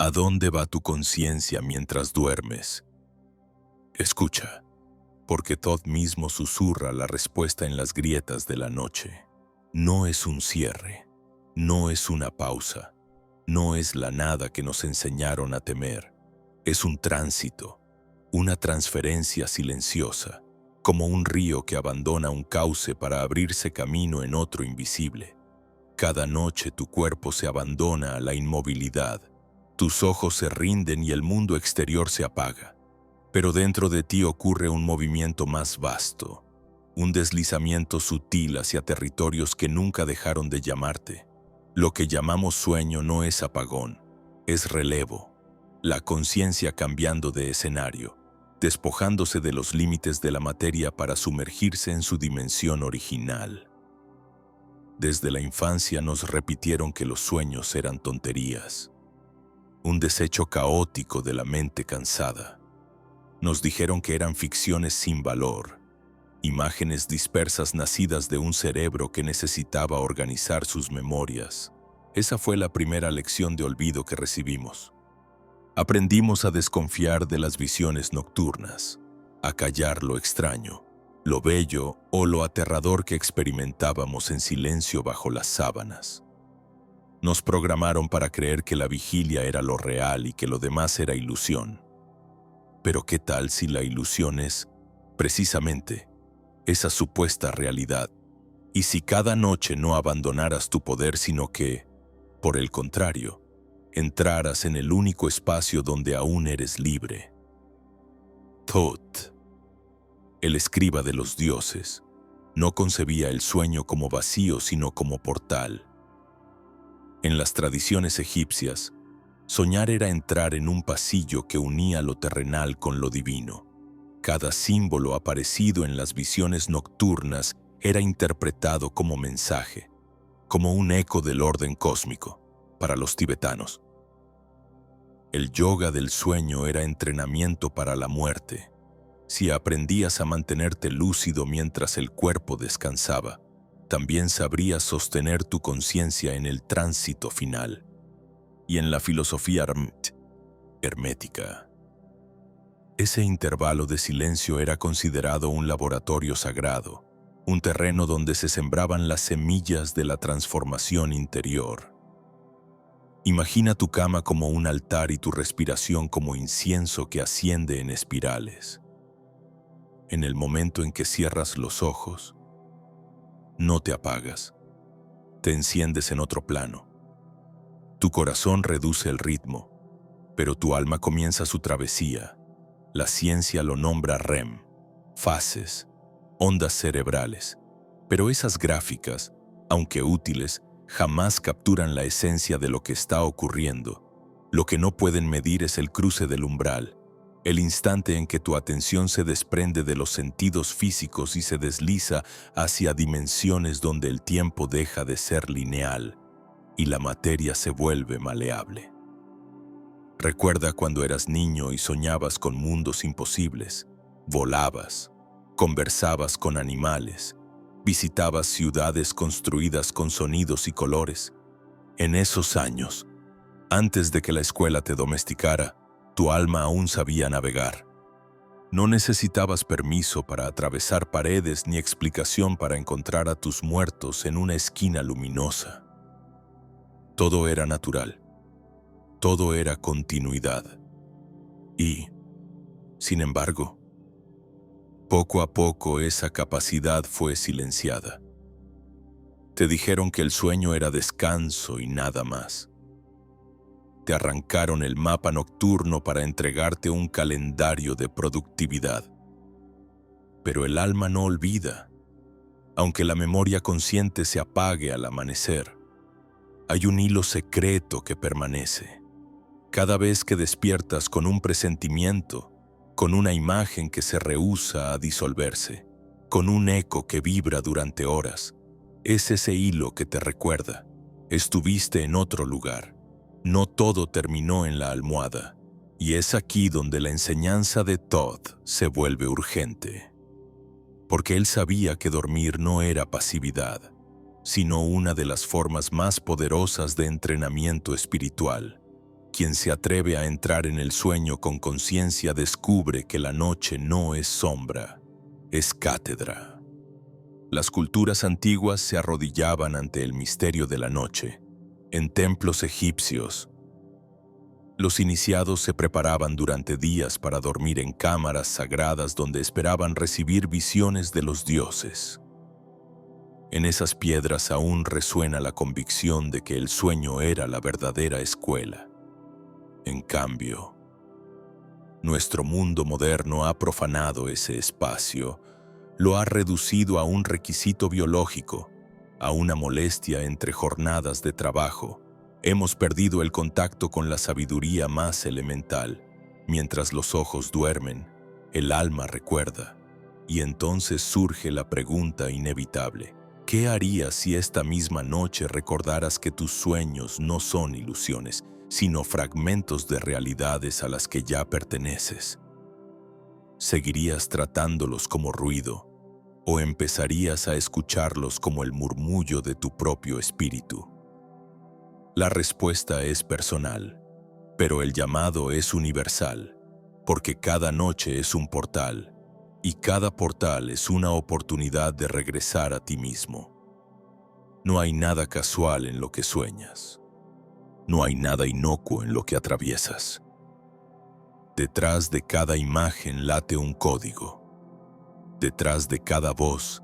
¿A dónde va tu conciencia mientras duermes? Escucha, porque Todd mismo susurra la respuesta en las grietas de la noche. No es un cierre, no es una pausa, no es la nada que nos enseñaron a temer. Es un tránsito, una transferencia silenciosa, como un río que abandona un cauce para abrirse camino en otro invisible. Cada noche tu cuerpo se abandona a la inmovilidad, tus ojos se rinden y el mundo exterior se apaga. Pero dentro de ti ocurre un movimiento más vasto, un deslizamiento sutil hacia territorios que nunca dejaron de llamarte. Lo que llamamos sueño no es apagón, es relevo, la conciencia cambiando de escenario, despojándose de los límites de la materia para sumergirse en su dimensión original. Desde la infancia nos repitieron que los sueños eran tonterías, un desecho caótico de la mente cansada. Nos dijeron que eran ficciones sin valor, imágenes dispersas nacidas de un cerebro que necesitaba organizar sus memorias. Esa fue la primera lección de olvido que recibimos. Aprendimos a desconfiar de las visiones nocturnas, a callar lo extraño, lo bello o lo aterrador que experimentábamos en silencio bajo las sábanas. Nos programaron para creer que la vigilia era lo real y que lo demás era ilusión. Pero ¿qué tal si la ilusión es, precisamente, esa supuesta realidad? Y si cada noche no abandonaras tu poder, sino que, por el contrario, entraras en el único espacio donde aún eres libre. Thoth, el escriba de los dioses, no concebía el sueño como vacío, sino como portal. En las tradiciones egipcias, soñar era entrar en un pasillo que unía lo terrenal con lo divino. Cada símbolo aparecido en las visiones nocturnas era interpretado como mensaje, como un eco del orden cósmico, para los tibetanos. El yoga del sueño era entrenamiento para la muerte. Si aprendías a mantenerte lúcido mientras el cuerpo descansaba, también sabrías sostener tu conciencia en el tránsito final. Y en la filosofía hermética, ese intervalo de silencio era considerado un laboratorio sagrado, un terreno donde se sembraban las semillas de la transformación interior. Imagina tu cama como un altar y tu respiración como incienso que asciende en espirales. En el momento en que cierras los ojos, no te apagas, te enciendes en otro plano. Tu corazón reduce el ritmo, pero tu alma comienza su travesía. La ciencia lo nombra REM, fases, ondas cerebrales. Pero esas gráficas, aunque útiles, jamás capturan la esencia de lo que está ocurriendo. Lo que no pueden medir es el cruce del umbral, el instante en que tu atención se desprende de los sentidos físicos y se desliza hacia dimensiones donde el tiempo deja de ser lineal y la materia se vuelve maleable. Recuerda cuando eras niño y soñabas con mundos imposibles, volabas, conversabas con animales, visitabas ciudades construidas con sonidos y colores. En esos años, antes de que la escuela te domesticara, tu alma aún sabía navegar. No necesitabas permiso para atravesar paredes ni explicación para encontrar a tus muertos en una esquina luminosa. Todo era natural. Todo era continuidad. Y, sin embargo, poco a poco esa capacidad fue silenciada. Te dijeron que el sueño era descanso y nada más. Te arrancaron el mapa nocturno para entregarte un calendario de productividad. Pero el alma no olvida, aunque la memoria consciente se apague al amanecer. Hay un hilo secreto que permanece. Cada vez que despiertas con un presentimiento, con una imagen que se rehúsa a disolverse, con un eco que vibra durante horas, es ese hilo que te recuerda: estuviste en otro lugar. No todo terminó en la almohada, y es aquí donde la enseñanza de Thoth se vuelve urgente. Porque él sabía que dormir no era pasividad, sino una de las formas más poderosas de entrenamiento espiritual. Quien se atreve a entrar en el sueño con conciencia descubre que la noche no es sombra, es cátedra. Las culturas antiguas se arrodillaban ante el misterio de la noche. En templos egipcios, los iniciados se preparaban durante días para dormir en cámaras sagradas donde esperaban recibir visiones de los dioses. En esas piedras aún resuena la convicción de que el sueño era la verdadera escuela. En cambio, nuestro mundo moderno ha profanado ese espacio, lo ha reducido a un requisito biológico, a una molestia entre jornadas de trabajo. Hemos perdido el contacto con la sabiduría más elemental. Mientras los ojos duermen, el alma recuerda. Y entonces surge la pregunta inevitable: ¿qué harías si esta misma noche recordaras que tus sueños no son ilusiones, sino fragmentos de realidades a las que ya perteneces? ¿Seguirías tratándolos como ruido o empezarías a escucharlos como el murmullo de tu propio espíritu? La respuesta es personal, pero el llamado es universal, porque cada noche es un portal, y cada portal es una oportunidad de regresar a ti mismo. No hay nada casual en lo que sueñas. No hay nada inocuo en lo que atraviesas. Detrás de cada imagen late un código. Detrás de cada voz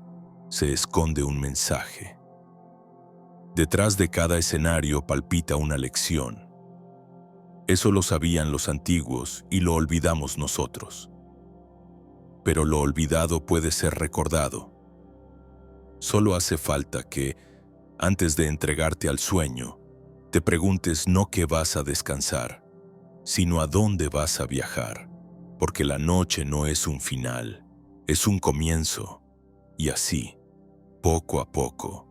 se esconde un mensaje. Detrás de cada escenario palpita una lección. Eso lo sabían los antiguos y lo olvidamos nosotros. Pero lo olvidado puede ser recordado. Solo hace falta que, antes de entregarte al sueño, te preguntes no qué vas a descansar, sino a dónde vas a viajar, porque la noche no es un final, es un comienzo, y así, poco a poco,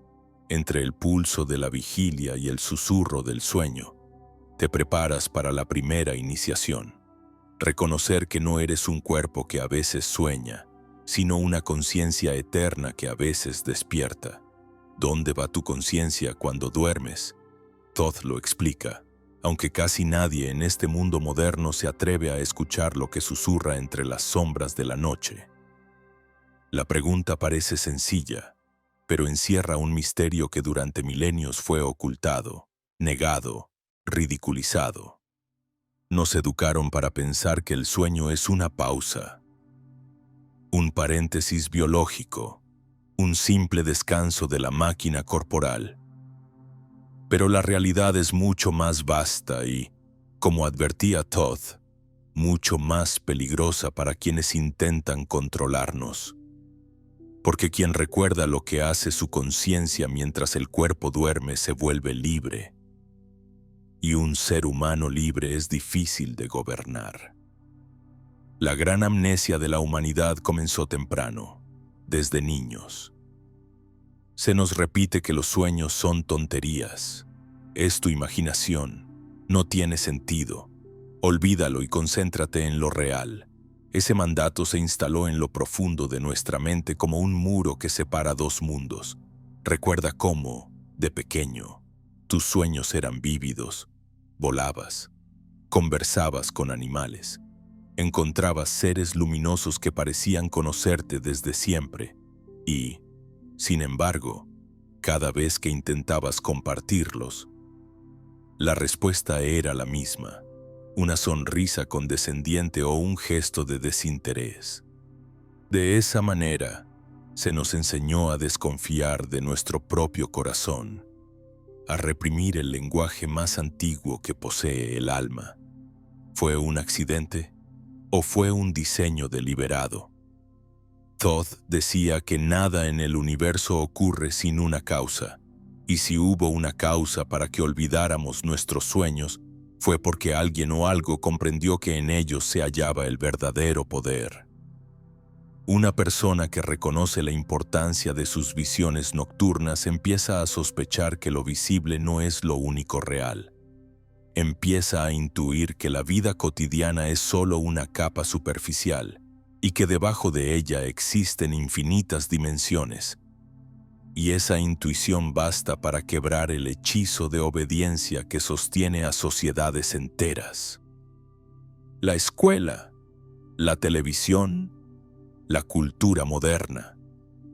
entre el pulso de la vigilia y el susurro del sueño, te preparas para la primera iniciación. Reconocer que no eres un cuerpo que a veces sueña, sino una conciencia eterna que a veces despierta. ¿Dónde va tu conciencia cuando duermes? Todd lo explica, aunque casi nadie en este mundo moderno se atreve a escuchar lo que susurra entre las sombras de la noche. La pregunta parece sencilla, pero encierra un misterio que durante milenios fue ocultado, negado, ridiculizado. Nos educaron para pensar que el sueño es una pausa, un paréntesis biológico, un simple descanso de la máquina corporal. Pero la realidad es mucho más vasta y, como advertía Todd, mucho más peligrosa para quienes intentan controlarnos. Porque quien recuerda lo que hace su conciencia mientras el cuerpo duerme se vuelve libre. Y un ser humano libre es difícil de gobernar. La gran amnesia de la humanidad comenzó temprano, desde niños. Se nos repite que los sueños son tonterías. Es tu imaginación, no tiene sentido. Olvídalo y concéntrate en lo real. Ese mandato se instaló en lo profundo de nuestra mente como un muro que separa dos mundos. Recuerda cómo, de pequeño, tus sueños eran vívidos. Volabas, conversabas con animales, encontrabas seres luminosos que parecían conocerte desde siempre y, sin embargo, cada vez que intentabas compartirlos, la respuesta era la misma: una sonrisa condescendiente o un gesto de desinterés. De esa manera, se nos enseñó a desconfiar de nuestro propio corazón, a reprimir el lenguaje más antiguo que posee el alma. ¿Fue un accidente o fue un diseño deliberado? Todd decía que nada en el universo ocurre sin una causa, y si hubo una causa para que olvidáramos nuestros sueños, fue porque alguien o algo comprendió que en ellos se hallaba el verdadero poder. Una persona que reconoce la importancia de sus visiones nocturnas empieza a sospechar que lo visible no es lo único real. Empieza a intuir que la vida cotidiana es solo una capa superficial y que debajo de ella existen infinitas dimensiones. y esa intuición basta para quebrar el hechizo de obediencia que sostiene a sociedades enteras. La escuela, la televisión, la cultura moderna.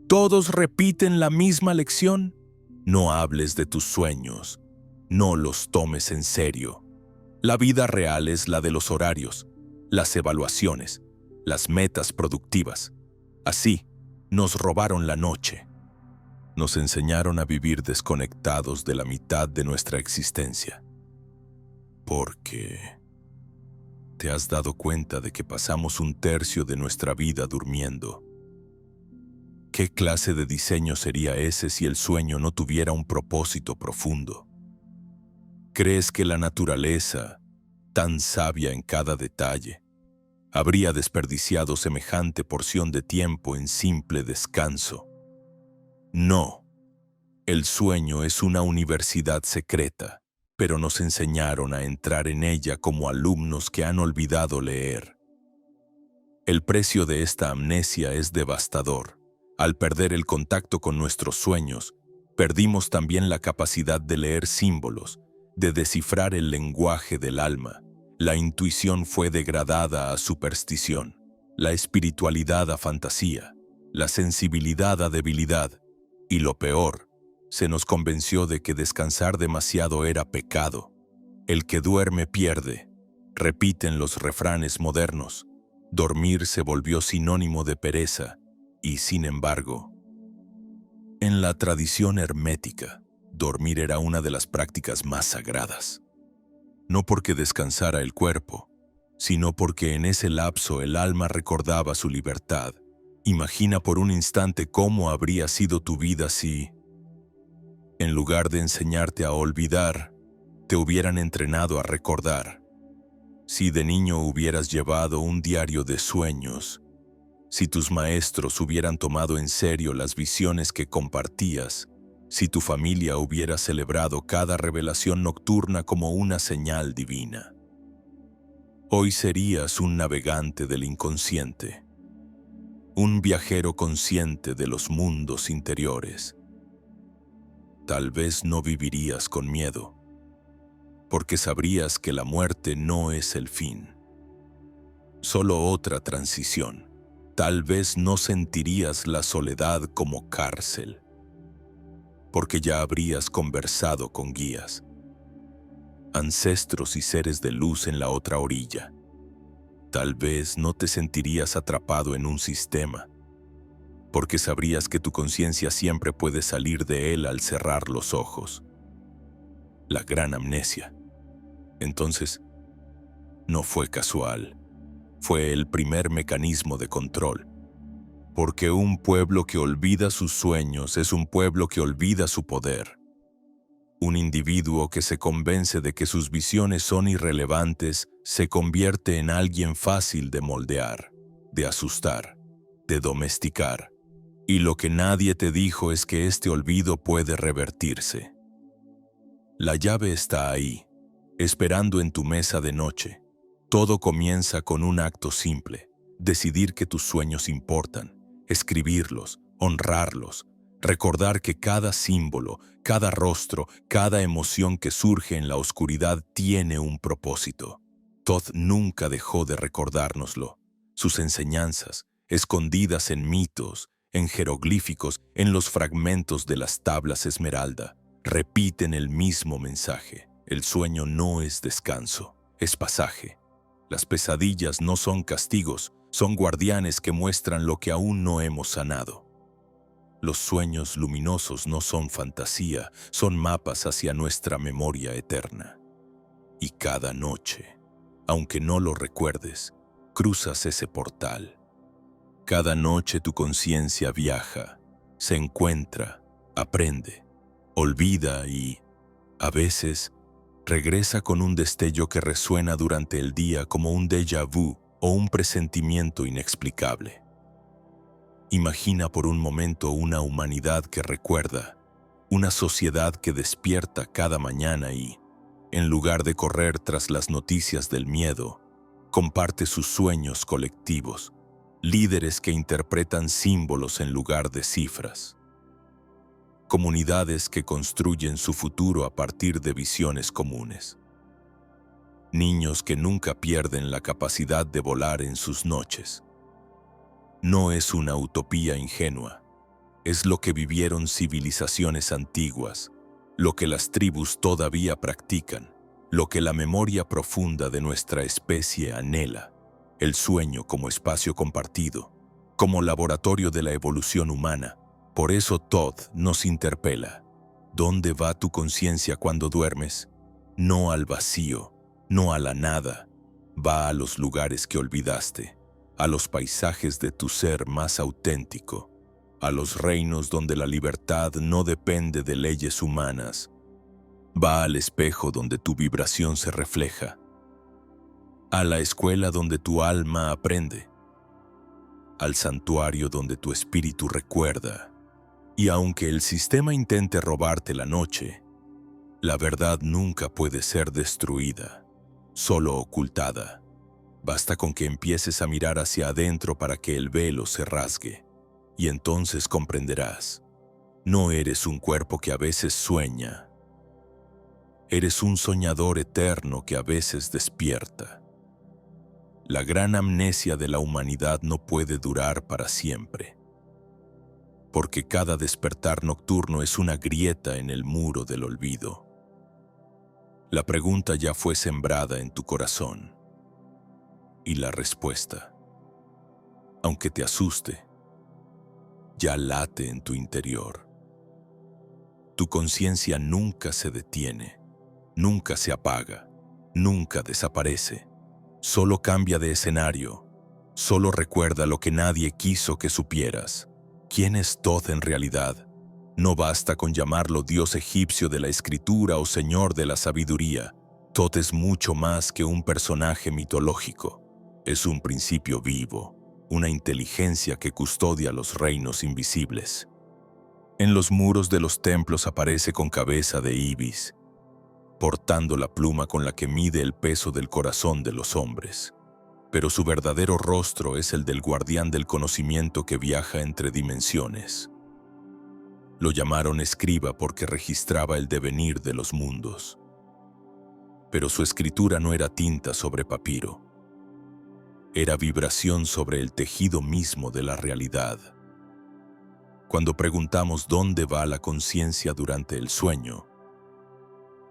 Todos repiten la misma lección. No hables de tus sueños, no los tomes en serio. La vida real es la de los horarios, las evaluaciones, las metas productivas. Así, nos robaron la noche. Nos enseñaron a vivir desconectados de la mitad de nuestra existencia. Porque ¿te has dado cuenta de que pasamos un tercio de nuestra vida durmiendo? ¿Qué clase de diseño sería ese si el sueño no tuviera un propósito profundo? ¿Crees que la naturaleza, tan sabia en cada detalle, habría desperdiciado semejante porción de tiempo en simple descanso? No. El sueño es una universidad secreta, pero nos enseñaron a entrar en ella como alumnos que han olvidado leer. El precio de esta amnesia es devastador. Al perder el contacto con nuestros sueños, perdimos también la capacidad de leer símbolos, de descifrar el lenguaje del alma. La intuición fue degradada a superstición, la espiritualidad a fantasía, la sensibilidad a debilidad, y lo peor, se nos convenció de que descansar demasiado era pecado. El que duerme pierde, repiten los refranes modernos. Dormir se volvió sinónimo de pereza, y sin embargo, en la tradición hermética, dormir era una de las prácticas más sagradas. No porque descansara el cuerpo, sino porque en ese lapso el alma recordaba su libertad. Imagina por un instante cómo habría sido tu vida si, en lugar de enseñarte a olvidar, te hubieran entrenado a recordar. Si de niño hubieras llevado un diario de sueños, si tus maestros hubieran tomado en serio las visiones que compartías, si tu familia hubiera celebrado cada revelación nocturna como una señal divina. Hoy serías un navegante del inconsciente, un viajero consciente de los mundos interiores. Tal vez no vivirías con miedo, porque sabrías que la muerte no es el fin, solo otra transición. Tal vez no sentirías la soledad como cárcel, porque ya habrías conversado con guías, ancestros y seres de luz en la otra orilla. Tal vez no te sentirías atrapado en un sistema, porque sabrías que tu conciencia siempre puede salir de él al cerrar los ojos. La gran amnesia. Entonces, no fue casual. Fue el primer mecanismo de control. Porque un pueblo que olvida sus sueños es un pueblo que olvida su poder. Un individuo que se convence de que sus visiones son irrelevantes se convierte en alguien fácil de moldear, de asustar, de domesticar. Y lo que nadie te dijo es que este olvido puede revertirse. La llave está ahí, esperando en tu mesa de noche. Todo comienza con un acto simple: decidir que tus sueños importan, escribirlos, honrarlos, recordar que cada símbolo, cada rostro, cada emoción que surge en la oscuridad tiene un propósito. Thoth nunca dejó de recordárnoslo. Sus enseñanzas, escondidas en mitos, en jeroglíficos, en los fragmentos de las tablas esmeralda, repiten el mismo mensaje. El sueño no es descanso, es pasaje. Las pesadillas no son castigos, son guardianes que muestran lo que aún no hemos sanado. Los sueños luminosos no son fantasía, son mapas hacia nuestra memoria eterna. Y cada noche, aunque no lo recuerdes, cruzas ese portal. Cada noche tu conciencia viaja, se encuentra, aprende, olvida y, a veces, regresa con un destello que resuena durante el día como un déjà vu o un presentimiento inexplicable. Imagina por un momento una humanidad que recuerda, una sociedad que despierta cada mañana y, en lugar de correr tras las noticias del miedo, comparte sus sueños colectivos, líderes que interpretan símbolos en lugar de cifras. comunidades que construyen su futuro a partir de visiones comunes. Niños que nunca pierden la capacidad de volar en sus noches. No es una utopía ingenua, es lo que vivieron civilizaciones antiguas, lo que las tribus todavía practican, lo que la memoria profunda de nuestra especie anhela, el sueño como espacio compartido, como laboratorio de la evolución humana. Por eso Todd nos interpela. ¿Dónde va tu conciencia cuando duermes? No al vacío, no a la nada. Va a los lugares que olvidaste, a los paisajes de tu ser más auténtico, a los reinos donde la libertad no depende de leyes humanas. Va al espejo donde tu vibración se refleja, a la escuela donde tu alma aprende, al santuario donde tu espíritu recuerda. Y aunque el sistema intente robarte la noche, la verdad nunca puede ser destruida, solo ocultada. Basta con que empieces a mirar hacia adentro para que el velo se rasgue, y entonces comprenderás. No eres un cuerpo que a veces sueña. Eres un soñador eterno que a veces despierta. La gran amnesia de la humanidad no puede durar para siempre, porque cada despertar nocturno es una grieta en el muro del olvido. La pregunta ya fue sembrada en tu corazón, y la respuesta, aunque te asuste, ya late en tu interior. Tu conciencia nunca se detiene, nunca se apaga, nunca desaparece. Solo cambia de escenario, solo recuerda lo que nadie quiso que supieras. ¿Quién es Todd en realidad? No basta con llamarlo dios egipcio de la escritura o señor de la sabiduría. Todd es mucho más que un personaje mitológico. Es un principio vivo, una inteligencia que custodia los reinos invisibles. En los muros de los templos aparece con cabeza de ibis, portando la pluma con la que mide el peso del corazón de los hombres. Pero su verdadero rostro es el del guardián del conocimiento que viaja entre dimensiones. Lo llamaron escriba porque registraba el devenir de los mundos. Pero su escritura no era tinta sobre papiro. Era vibración sobre el tejido mismo de la realidad. Cuando preguntamos dónde va la conciencia durante el sueño,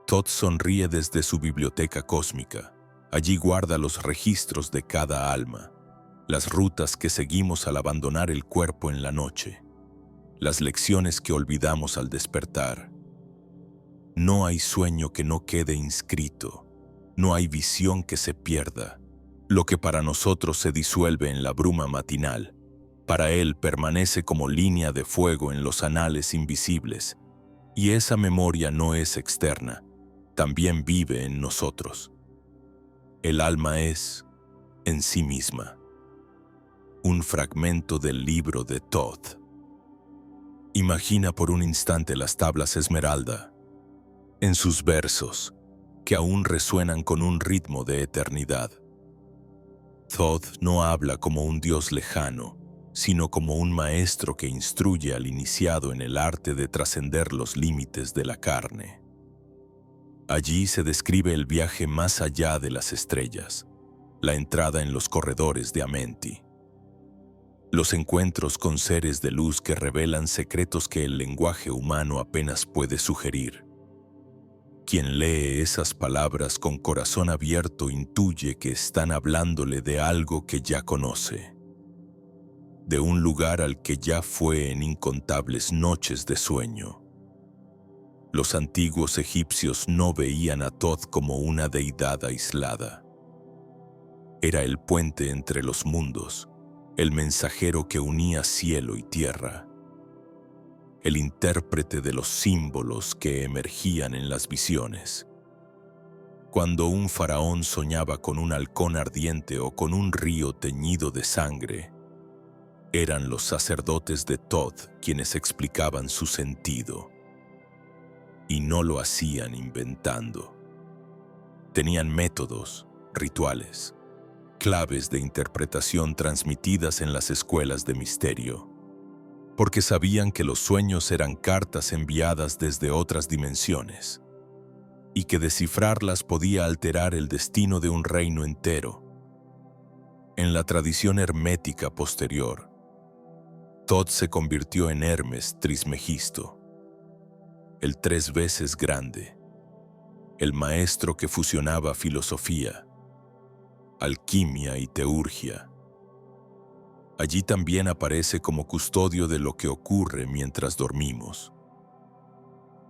Todd sonríe desde su biblioteca cósmica. Allí guarda los registros de cada alma, las rutas que seguimos al abandonar el cuerpo en la noche, las lecciones que olvidamos al despertar. No hay sueño que no quede inscrito, no hay visión que se pierda. Lo que para nosotros se disuelve en la bruma matinal, para él permanece como línea de fuego en los anales invisibles, y esa memoria no es externa, también vive en nosotros. El alma es, en sí misma, un fragmento del libro de Todd. Imagina por un instante las tablas esmeralda, en sus versos, que aún resuenan con un ritmo de eternidad. Todd no habla como un dios lejano, sino como un maestro que instruye al iniciado en el arte de trascender los límites de la carne. Allí se describe el viaje más allá de las estrellas, la entrada en los corredores de Amenti, los encuentros con seres de luz que revelan secretos que el lenguaje humano apenas puede sugerir. Quien lee esas palabras con corazón abierto intuye que están hablándole de algo que ya conoce, de un lugar al que ya fue en incontables noches de sueño. Los antiguos egipcios no veían a Todd como una deidad aislada. Era el puente entre los mundos, el mensajero que unía cielo y tierra, el intérprete de los símbolos que emergían en las visiones. Cuando un faraón soñaba con un halcón ardiente o con un río teñido de sangre, eran los sacerdotes de Todd quienes explicaban su sentido. Y no lo hacían inventando. Tenían métodos, rituales, claves de interpretación transmitidas en las escuelas de misterio. porque sabían que los sueños eran cartas enviadas desde otras dimensiones, y que descifrarlas podía alterar el destino de un reino entero. En la tradición hermética posterior, Thoth se convirtió en Hermes Trismegisto, el 3 veces grande, el maestro que fusionaba filosofía, alquimia y teurgia. Allí también aparece como custodio de lo que ocurre mientras dormimos.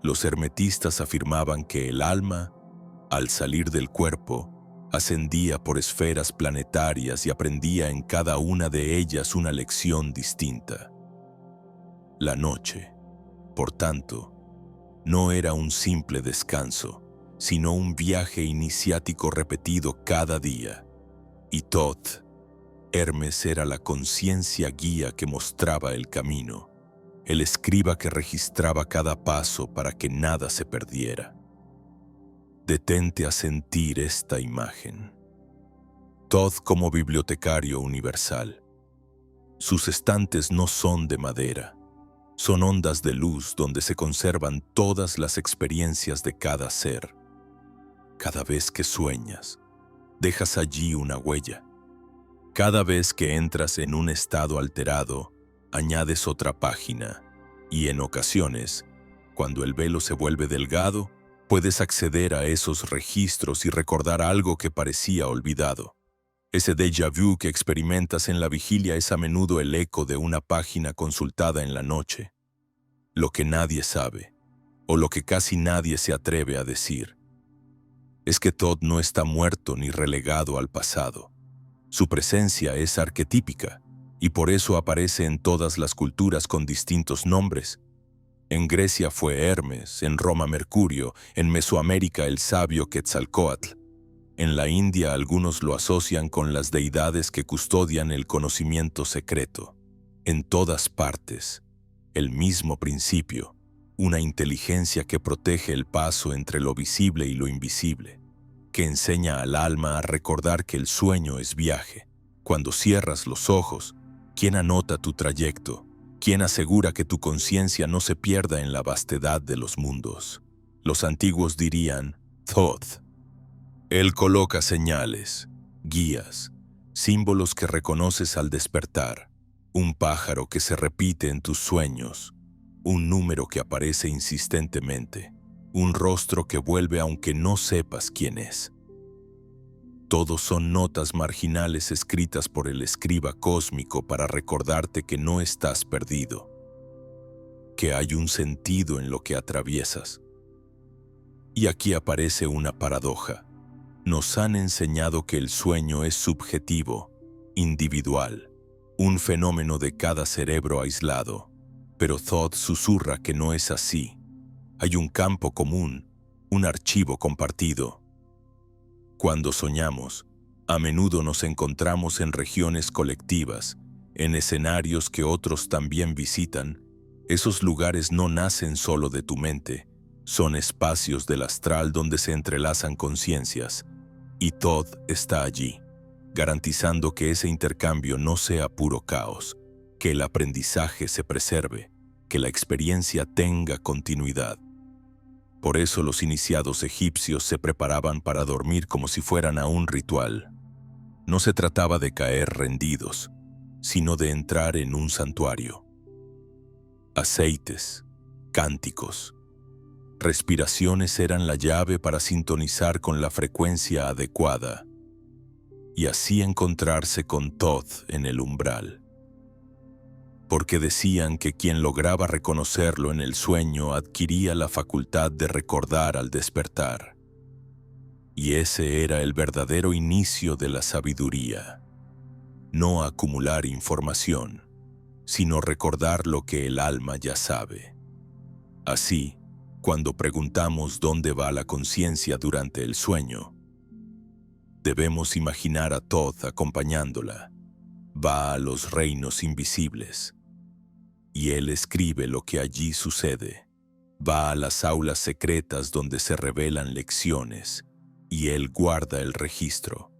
Los hermetistas afirmaban que el alma, al salir del cuerpo, ascendía por esferas planetarias y aprendía en cada una de ellas una lección distinta. La noche, por tanto, no era un simple descanso, sino un viaje iniciático repetido cada día. Y Thoth, Hermes, era la conciencia guía que mostraba el camino, el escriba que registraba cada paso para que nada se perdiera. Detente a sentir esta imagen. Thoth como bibliotecario universal. Sus estantes no son de madera, son ondas de luz donde se conservan todas las experiencias de cada ser. Cada vez que sueñas, dejas allí una huella. Cada vez que entras en un estado alterado, añades otra página, y en ocasiones, cuando el velo se vuelve delgado, puedes acceder a esos registros y recordar algo que parecía olvidado. Ese déjà vu que experimentas en la vigilia es a menudo el eco de una página consultada en la noche. Lo que nadie sabe, o lo que casi nadie se atreve a decir, es que Thoth no está muerto ni relegado al pasado. Su presencia es arquetípica, y por eso aparece en todas las culturas con distintos nombres. En Grecia fue Hermes, en Roma Mercurio, en Mesoamérica el sabio Quetzalcóatl. En la India algunos lo asocian con las deidades que custodian el conocimiento secreto. En todas partes, el mismo principio, una inteligencia que protege el paso entre lo visible y lo invisible, que enseña al alma a recordar que el sueño es viaje. Cuando cierras los ojos, ¿quién anota tu trayecto? ¿Quién asegura que tu conciencia no se pierda en la vastedad de los mundos? Los antiguos dirían, Thoth. Él coloca señales, guías, símbolos que reconoces al despertar, un pájaro que se repite en tus sueños, un número que aparece insistentemente, un rostro que vuelve aunque no sepas quién es. Todos son notas marginales escritas por el escriba cósmico para recordarte que no estás perdido, que hay un sentido en lo que atraviesas. Y aquí aparece una paradoja. Nos han enseñado que el sueño es subjetivo, individual, un fenómeno de cada cerebro aislado, pero Thoth susurra que no es así. Hay un campo común, un archivo compartido. Cuando soñamos, a menudo nos encontramos en regiones colectivas, en escenarios que otros también visitan. Esos lugares no nacen solo de tu mente, son espacios del astral donde se entrelazan conciencias, y Thoth está allí, garantizando que ese intercambio no sea puro caos, que el aprendizaje se preserve, que la experiencia tenga continuidad. Por eso los iniciados egipcios se preparaban para dormir como si fueran a un ritual. No se trataba de caer rendidos, sino de entrar en un santuario. Aceites, cánticos, respiraciones eran la llave para sintonizar con la frecuencia adecuada y así encontrarse con Thoth en el umbral. Porque decían que quien lograba reconocerlo en el sueño adquiría la facultad de recordar al despertar. Y ese era el verdadero inicio de la sabiduría. No acumular información, sino recordar lo que el alma ya sabe. Así, cuando preguntamos dónde va la conciencia durante el sueño, debemos imaginar a Thoth acompañándola. Va a los reinos invisibles, y él escribe lo que allí sucede. Va a las aulas secretas donde se revelan lecciones, y él guarda el registro.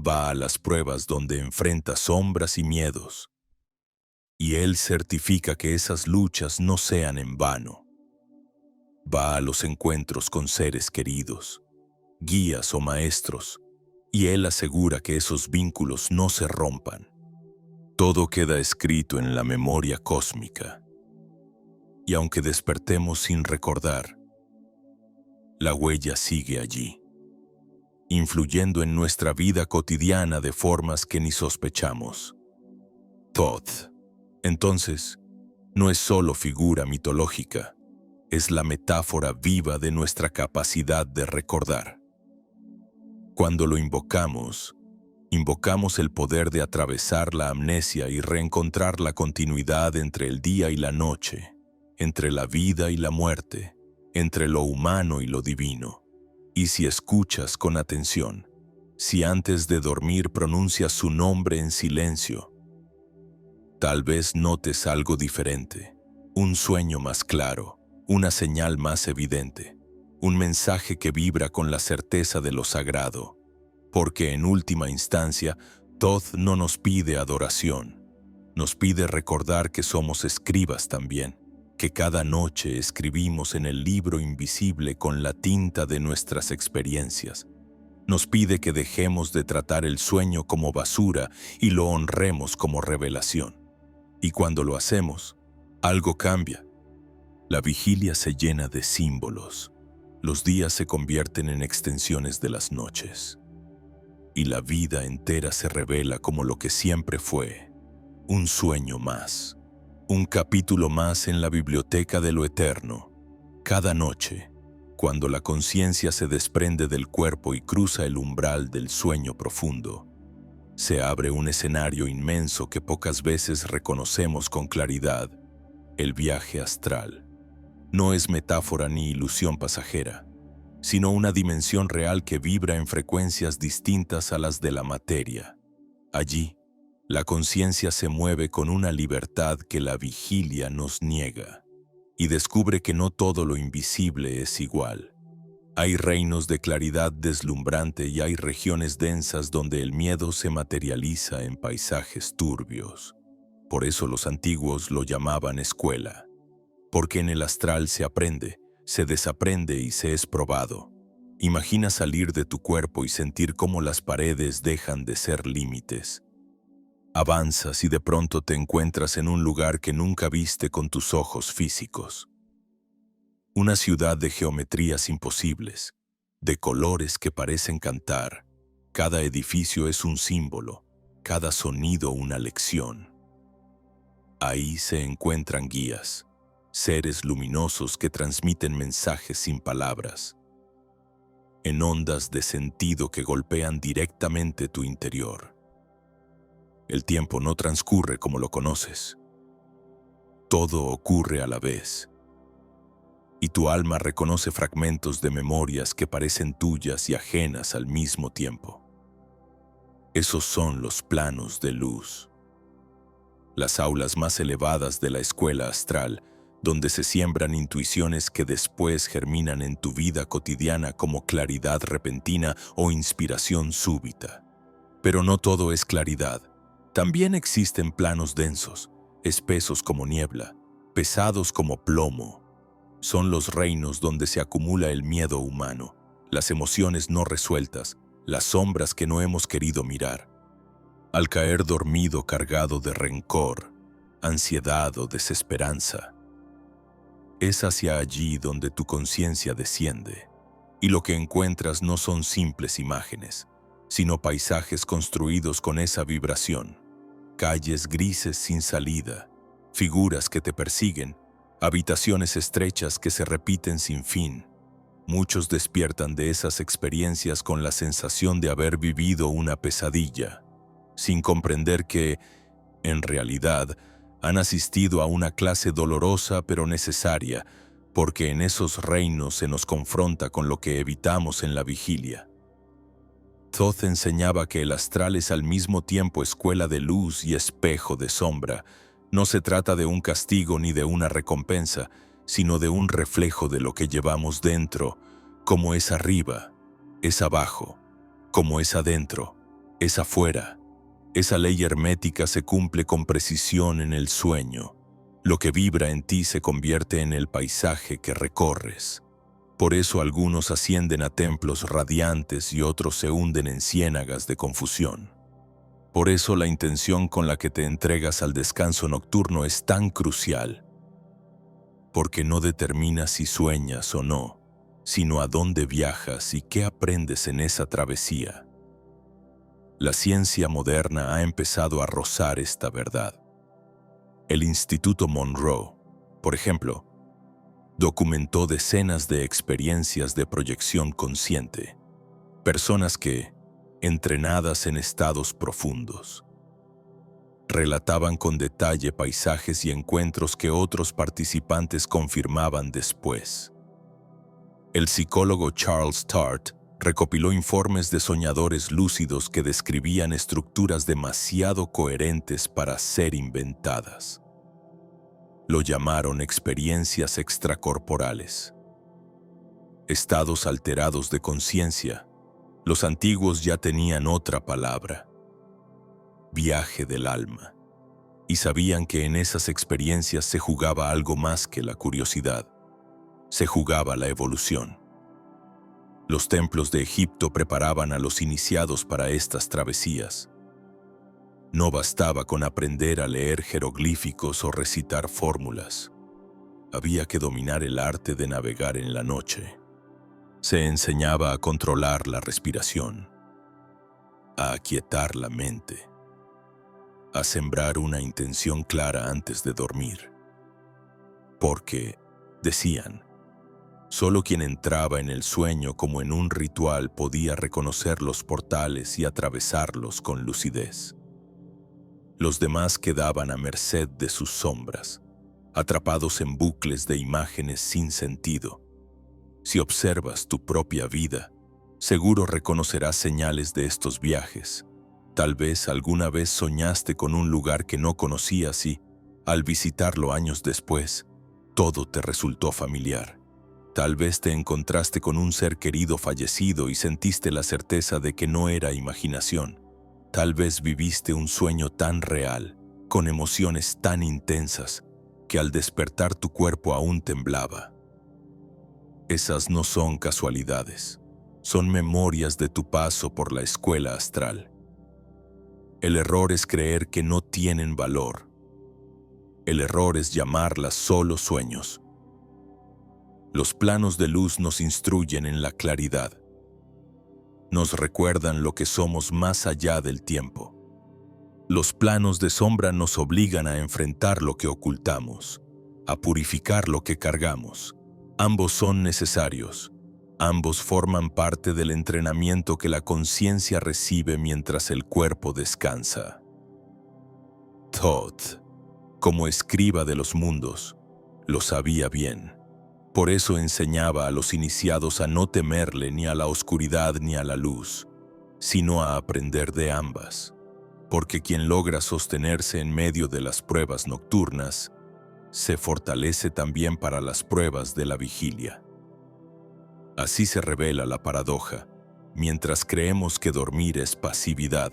Va a las pruebas donde enfrenta sombras y miedos, y Él certifica que esas luchas no sean en vano. Va a los encuentros con seres queridos, guías o maestros, y Él asegura que esos vínculos no se rompan. Todo queda escrito en la memoria cósmica. Y aunque despertemos sin recordar, la huella sigue allí, influyendo en nuestra vida cotidiana de formas que ni sospechamos. Thoth, entonces, no es solo figura mitológica, es la metáfora viva de nuestra capacidad de recordar. Cuando lo invocamos el poder de atravesar la amnesia y reencontrar la continuidad entre el día y la noche, entre la vida y la muerte, entre lo humano y lo divino. Y si escuchas con atención, si antes de dormir pronuncias su nombre en silencio, tal vez notes algo diferente, un sueño más claro, una señal más evidente, un mensaje que vibra con la certeza de lo sagrado, porque en última instancia, Thoth no nos pide adoración, nos pide recordar que somos escribas también, que cada noche escribimos en el libro invisible con la tinta de nuestras experiencias. Nos pide que dejemos de tratar el sueño como basura y lo honremos como revelación. Y cuando lo hacemos, algo cambia. La vigilia se llena de símbolos. Los días se convierten en extensiones de las noches. Y la vida entera se revela como lo que siempre fue, un sueño más, un capítulo más en la biblioteca de lo eterno. Cada noche, cuando la conciencia se desprende del cuerpo y cruza el umbral del sueño profundo, se abre un escenario inmenso que pocas veces reconocemos con claridad, el viaje astral. No es metáfora ni ilusión pasajera, sino una dimensión real que vibra en frecuencias distintas a las de la materia. Allí, la conciencia se mueve con una libertad que la vigilia nos niega, y descubre que no todo lo invisible es igual. Hay reinos de claridad deslumbrante y hay regiones densas donde el miedo se materializa en paisajes turbios. Por eso los antiguos lo llamaban escuela, porque en el astral se aprende, se desaprende y se es probado. Imagina salir de tu cuerpo y sentir cómo las paredes dejan de ser límites. Avanzas y de pronto te encuentras en un lugar que nunca viste con tus ojos físicos. Una ciudad de geometrías imposibles, de colores que parecen cantar. Cada edificio es un símbolo, cada sonido una lección. Ahí se encuentran guías, seres luminosos que transmiten mensajes sin palabras, en ondas de sentido que golpean directamente tu interior. El tiempo no transcurre como lo conoces. Todo ocurre a la vez. Y tu alma reconoce fragmentos de memorias que parecen tuyas y ajenas al mismo tiempo. Esos son los planos de luz. Las aulas más elevadas de la escuela astral, donde se siembran intuiciones que después germinan en tu vida cotidiana como claridad repentina o inspiración súbita. Pero no todo es claridad. También existen planos densos, espesos como niebla, pesados como plomo. Son los reinos donde se acumula el miedo humano, las emociones no resueltas, las sombras que no hemos querido mirar. Al caer dormido cargado de rencor, ansiedad o desesperanza, es hacia allí donde tu conciencia desciende, y lo que encuentras no son simples imágenes, sino paisajes construidos con esa vibración, calles grises sin salida, figuras que te persiguen, habitaciones estrechas que se repiten sin fin. Muchos despiertan de esas experiencias con la sensación de haber vivido una pesadilla, sin comprender que, en realidad, han asistido a una clase dolorosa pero necesaria, porque en esos reinos se nos confronta con lo que evitamos en la vigilia. Thoth enseñaba que el astral es al mismo tiempo escuela de luz y espejo de sombra. No se trata de un castigo ni de una recompensa, sino de un reflejo de lo que llevamos dentro, como es arriba, es abajo, como es adentro, es afuera. Esa ley hermética se cumple con precisión en el sueño. Lo que vibra en ti se convierte en el paisaje que recorres. Por eso algunos ascienden a templos radiantes y otros se hunden en ciénagas de confusión. Por eso la intención con la que te entregas al descanso nocturno es tan crucial, porque no determina si sueñas o no, sino a dónde viajas y qué aprendes en esa travesía. La ciencia moderna ha empezado a rozar esta verdad. El Instituto Monroe, por ejemplo, documentó decenas de experiencias de proyección consciente, personas que, entrenadas en estados profundos, relataban con detalle paisajes y encuentros que otros participantes confirmaban después. El psicólogo Charles Tart recopiló informes de soñadores lúcidos que describían estructuras demasiado coherentes para ser inventadas. Lo llamaron experiencias extracorporales. Estados alterados de conciencia. Los antiguos ya tenían otra palabra: viaje del alma. Y sabían que en esas experiencias se jugaba algo más que la curiosidad. Se jugaba la evolución. Los templos de Egipto preparaban a los iniciados para estas travesías. No bastaba con aprender a leer jeroglíficos o recitar fórmulas. Había que dominar el arte de navegar en la noche. Se enseñaba a controlar la respiración, a aquietar la mente, a sembrar una intención clara antes de dormir. Porque, decían, solo quien entraba en el sueño como en un ritual podía reconocer los portales y atravesarlos con lucidez. Los demás quedaban a merced de sus sombras, atrapados en bucles de imágenes sin sentido. Si observas tu propia vida, seguro reconocerás señales de estos viajes. Tal vez alguna vez soñaste con un lugar que no conocías y, al visitarlo años después, todo te resultó familiar. Tal vez te encontraste con un ser querido fallecido y sentiste la certeza de que no era imaginación. Tal vez viviste un sueño tan real, con emociones tan intensas, que al despertar tu cuerpo aún temblaba. Esas no son casualidades, son memorias de tu paso por la escuela astral. El error es creer que no tienen valor. El error es llamarlas solo sueños. Los planos de luz nos instruyen en la claridad. Nos recuerdan lo que somos más allá del tiempo. Los planos de sombra nos obligan a enfrentar lo que ocultamos, a purificar lo que cargamos. Ambos son necesarios. Ambos forman parte del entrenamiento que la conciencia recibe mientras el cuerpo descansa. Thoth, como escriba de los mundos, lo sabía bien. Por eso enseñaba a los iniciados a no temerle ni a la oscuridad ni a la luz, sino a aprender de ambas. Porque quien logra sostenerse en medio de las pruebas nocturnas, se fortalece también para las pruebas de la vigilia. Así se revela la paradoja. Mientras creemos que dormir es pasividad,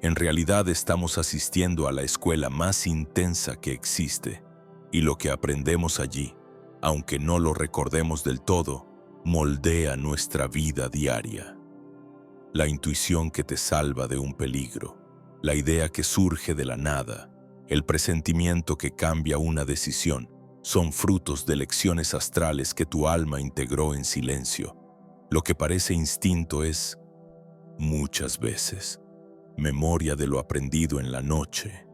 en realidad estamos asistiendo a la escuela más intensa que existe, y lo que aprendemos allí, aunque no lo recordemos del todo, moldea nuestra vida diaria. La intuición que te salva de un peligro, la idea que surge de la nada, el presentimiento que cambia una decisión, son frutos de lecciones astrales que tu alma integró en silencio. Lo que parece instinto es, muchas veces, memoria de lo aprendido en la noche.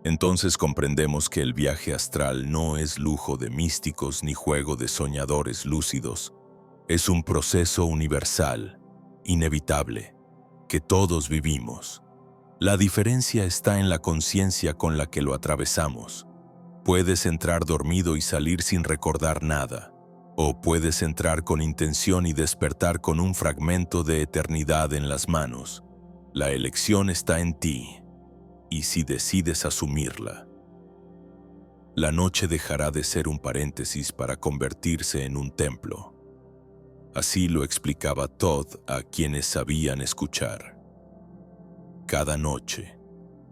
Entonces comprendemos que el viaje astral no es lujo de místicos ni juego de soñadores lúcidos. Es un proceso universal, inevitable, que todos vivimos. La diferencia está en la conciencia con la que lo atravesamos. Puedes entrar dormido y salir sin recordar nada, o puedes entrar con intención y despertar con un fragmento de eternidad en las manos. La elección está en ti. Y si decides asumirla, la noche dejará de ser un paréntesis para convertirse en un templo. Así lo explicaba Thoth a quienes sabían escuchar. Cada noche,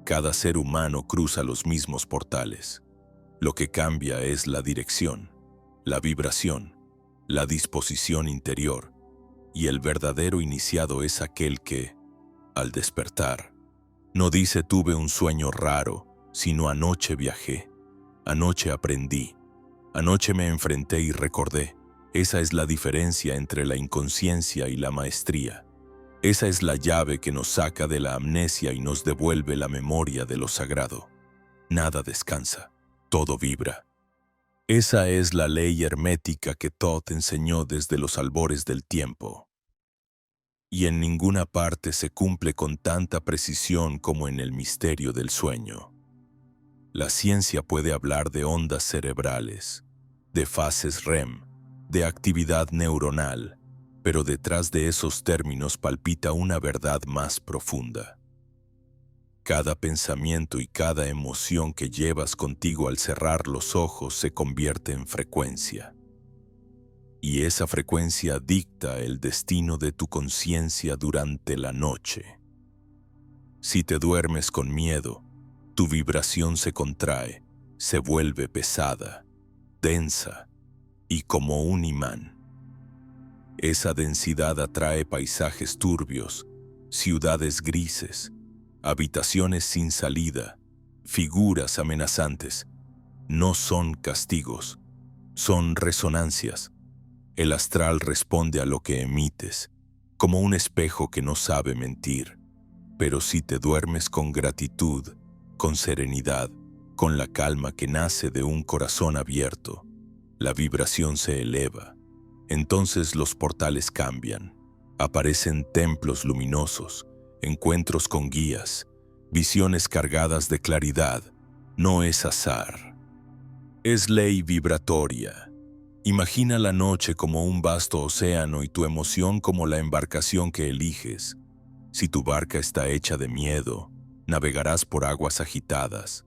cada ser humano cruza los mismos portales. Lo que cambia es la dirección, la vibración, la disposición interior, y el verdadero iniciado es aquel que, al despertar, no dice tuve un sueño raro, sino anoche viajé, anoche aprendí, anoche me enfrenté y recordé. Esa es la diferencia entre la inconsciencia y la maestría. Esa es la llave que nos saca de la amnesia y nos devuelve la memoria de lo sagrado. Nada descansa, todo vibra. Esa es la ley hermética que Thoth enseñó desde los albores del tiempo. Y en ninguna parte se cumple con tanta precisión como en el misterio del sueño. La ciencia puede hablar de ondas cerebrales, de fases REM, de actividad neuronal, pero detrás de esos términos palpita una verdad más profunda. Cada pensamiento y cada emoción que llevas contigo al cerrar los ojos se convierte en frecuencia. Y esa frecuencia dicta el destino de tu conciencia durante la noche. Si te duermes con miedo, tu vibración se contrae, se vuelve pesada, densa y como un imán. Esa densidad atrae paisajes turbios, ciudades grises, habitaciones sin salida, figuras amenazantes. No son castigos, son resonancias. El astral responde a lo que emites, como un espejo que no sabe mentir. Pero si te duermes con gratitud, con serenidad, con la calma que nace de un corazón abierto, la vibración se eleva. Entonces los portales cambian. Aparecen templos luminosos, encuentros con guías, visiones cargadas de claridad. No es azar. Es ley vibratoria. Imagina la noche como un vasto océano y tu emoción como la embarcación que eliges. Si tu barca está hecha de miedo, navegarás por aguas agitadas.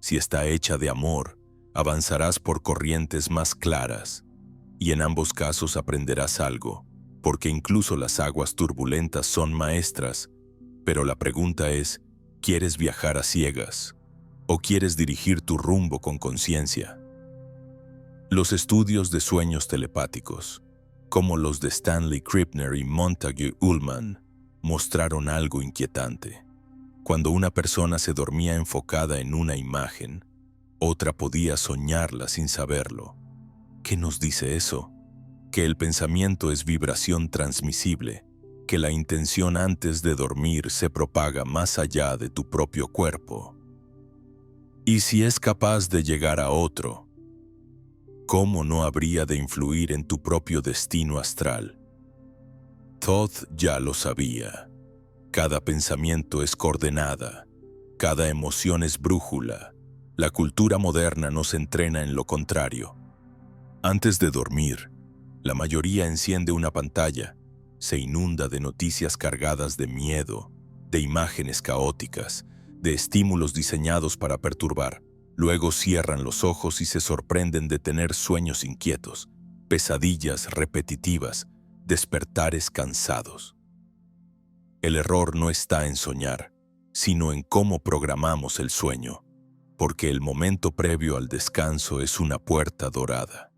Si está hecha de amor, avanzarás por corrientes más claras. Y en ambos casos aprenderás algo, porque incluso las aguas turbulentas son maestras. Pero la pregunta es, ¿quieres viajar a ciegas? ¿O quieres dirigir tu rumbo con conciencia? Los estudios de sueños telepáticos, como los de Stanley Krippner y Montague Ullman, mostraron algo inquietante. Cuando una persona se dormía enfocada en una imagen, otra podía soñarla sin saberlo. ¿Qué nos dice eso? Que el pensamiento es vibración transmisible, que la intención antes de dormir se propaga más allá de tu propio cuerpo. Y si es capaz de llegar a otro, ¿cómo no habría de influir en tu propio destino astral? Thoth ya lo sabía. Cada pensamiento es coordenada, cada emoción es brújula. La cultura moderna nos entrena en lo contrario. Antes de dormir, la mayoría enciende una pantalla, se inunda de noticias cargadas de miedo, de imágenes caóticas, de estímulos diseñados para perturbar. Luego cierran los ojos y se sorprenden de tener sueños inquietos, pesadillas repetitivas, despertares cansados. El error no está en soñar, sino en cómo programamos el sueño, porque el momento previo al descanso es una puerta dorada.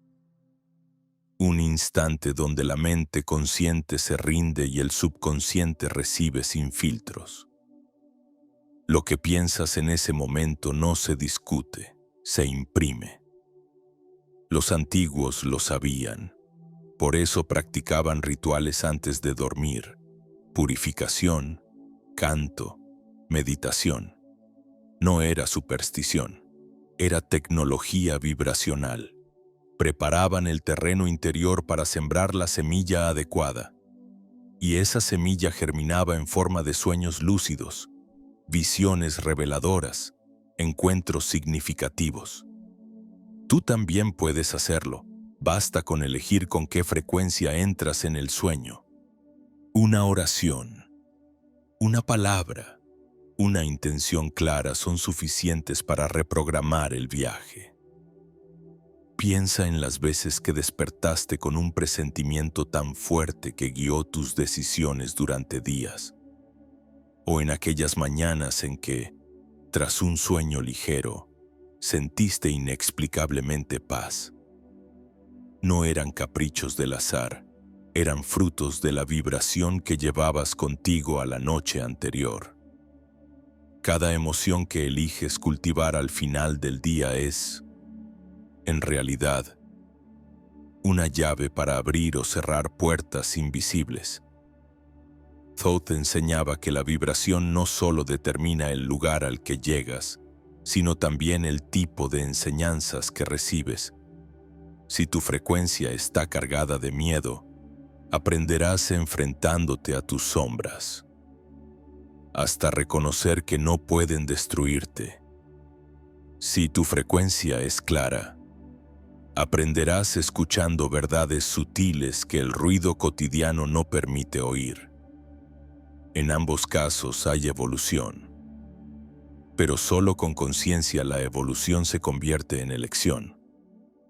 Un instante donde la mente consciente se rinde y el subconsciente recibe sin filtros. Lo que piensas en ese momento no se discute, se imprime. Los antiguos lo sabían, por eso practicaban rituales antes de dormir, purificación, canto, meditación. No era superstición, era tecnología vibracional. Preparaban el terreno interior para sembrar la semilla adecuada, y esa semilla germinaba en forma de sueños lúcidos, visiones reveladoras, encuentros significativos. Tú también puedes hacerlo, basta con elegir con qué frecuencia entras en el sueño. Una oración, una palabra, una intención clara son suficientes para reprogramar el viaje. Piensa en las veces que despertaste con un presentimiento tan fuerte que guió tus decisiones durante días. o en aquellas mañanas en que, tras un sueño ligero, sentiste inexplicablemente paz. No eran caprichos del azar, eran frutos de la vibración que llevabas contigo a la noche anterior. Cada emoción que eliges cultivar al final del día es, en realidad, una llave para abrir o cerrar puertas invisibles. Thoth enseñaba que la vibración no solo determina el lugar al que llegas, sino también el tipo de enseñanzas que recibes. Si tu frecuencia está cargada de miedo, aprenderás enfrentándote a tus sombras, hasta reconocer que no pueden destruirte. Si tu frecuencia es clara, aprenderás escuchando verdades sutiles que el ruido cotidiano no permite oír. En ambos casos hay evolución, pero solo con conciencia la evolución se convierte en elección.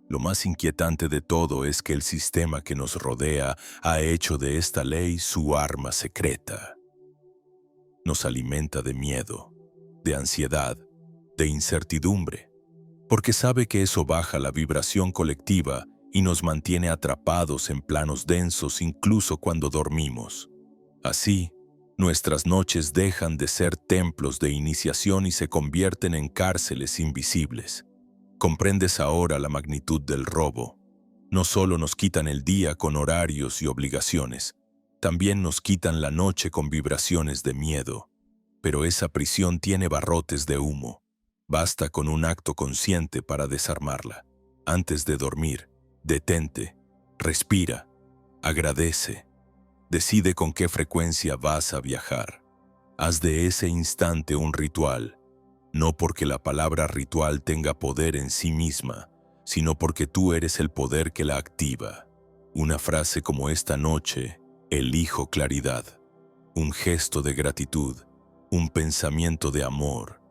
Lo más inquietante de todo es que el sistema que nos rodea ha hecho de esta ley su arma secreta. Nos alimenta de miedo, de ansiedad, de incertidumbre, porque sabe que eso baja la vibración colectiva y nos mantiene atrapados en planos densos incluso cuando dormimos. Así, nuestras noches dejan de ser templos de iniciación y se convierten en cárceles invisibles. ¿Comprendes ahora la magnitud del robo? No solo nos quitan el día con horarios y obligaciones, también nos quitan la noche con vibraciones de miedo. Pero esa prisión tiene barrotes de humo. Basta con un acto consciente para desarmarla. Antes de dormir, detente, respira, agradece. Decide con qué frecuencia vas a viajar. Haz de ese instante un ritual, no porque la palabra ritual tenga poder en sí misma, sino porque tú eres el poder que la activa. Una frase como esta noche, elijo claridad, un gesto de gratitud, un pensamiento de amor.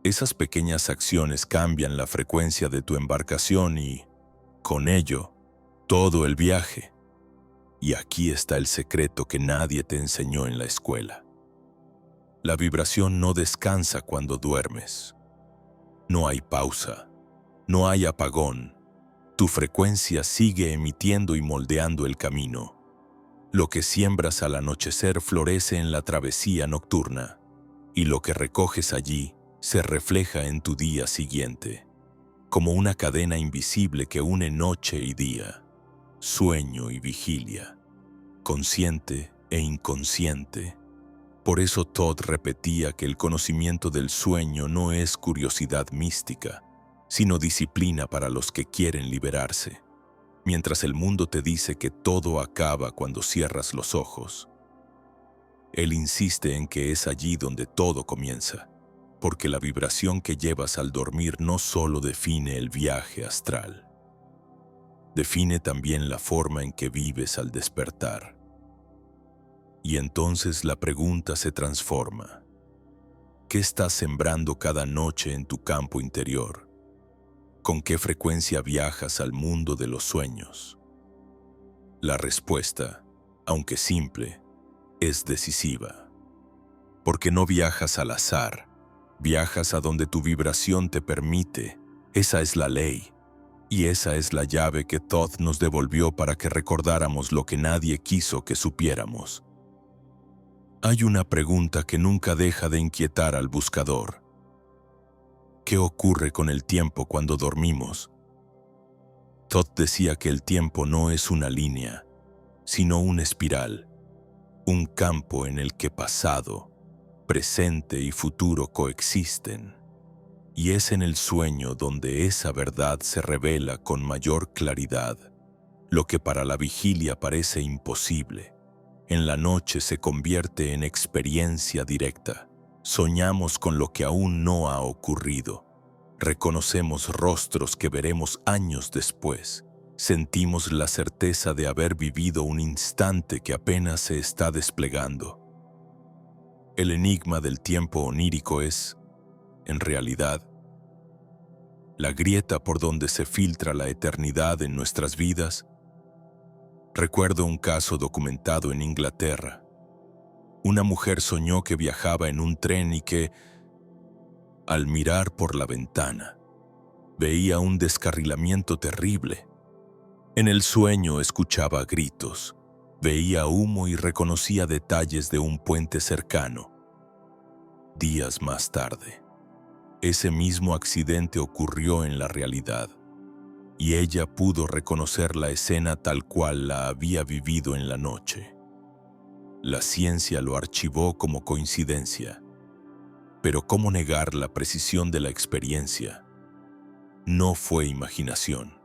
Esas pequeñas acciones cambian la frecuencia de tu embarcación y, con ello, todo el viaje. Y aquí está el secreto que nadie te enseñó en la escuela. La vibración no descansa cuando duermes. No hay pausa, no hay apagón. Tu frecuencia sigue emitiendo y moldeando el camino. Lo que siembras al anochecer florece en la travesía nocturna, y lo que recoges allí se refleja en tu día siguiente, como una cadena invisible que une noche y día, sueño y vigilia, consciente e inconsciente. Por eso Todd repetía que el conocimiento del sueño no es curiosidad mística, sino disciplina para los que quieren liberarse. Mientras el mundo te dice que todo acaba cuando cierras los ojos, él insiste en que es allí donde todo comienza, porque la vibración que llevas al dormir no solo define el viaje astral, define también la forma en que vives al despertar. Y entonces la pregunta se transforma. ¿Qué estás sembrando cada noche en tu campo interior? ¿Con qué frecuencia viajas al mundo de los sueños? La respuesta, aunque simple, es decisiva. Porque no viajas al azar, viajas a donde tu vibración te permite. Esa es la ley, y esa es la llave que Thoth nos devolvió para que recordáramos lo que nadie quiso que supiéramos. Hay una pregunta que nunca deja de inquietar al buscador. ¿Qué ocurre con el tiempo cuando dormimos? Thoth decía que el tiempo no es una línea, sino una espiral, un campo en el que pasado, presente y futuro coexisten. Y es en el sueño donde esa verdad se revela con mayor claridad. Lo que para la vigilia parece imposible, en la noche se convierte en experiencia directa. Soñamos con lo que aún no ha ocurrido. Reconocemos rostros que veremos años después. Sentimos la certeza de haber vivido un instante que apenas se está desplegando. El enigma del tiempo onírico es, en realidad, la grieta por donde se filtra la eternidad en nuestras vidas. Recuerdo un caso documentado en Inglaterra. Una mujer soñó que viajaba en un tren y que, al mirar por la ventana, veía un descarrilamiento terrible. En el sueño escuchaba gritos, veía humo y reconocía detalles de un puente cercano. Días más tarde, ese mismo accidente ocurrió en la realidad, y ella pudo reconocer la escena tal cual la había vivido en la noche. La ciencia lo archivó como coincidencia, pero ¿cómo negar la precisión de la experiencia? No fue imaginación,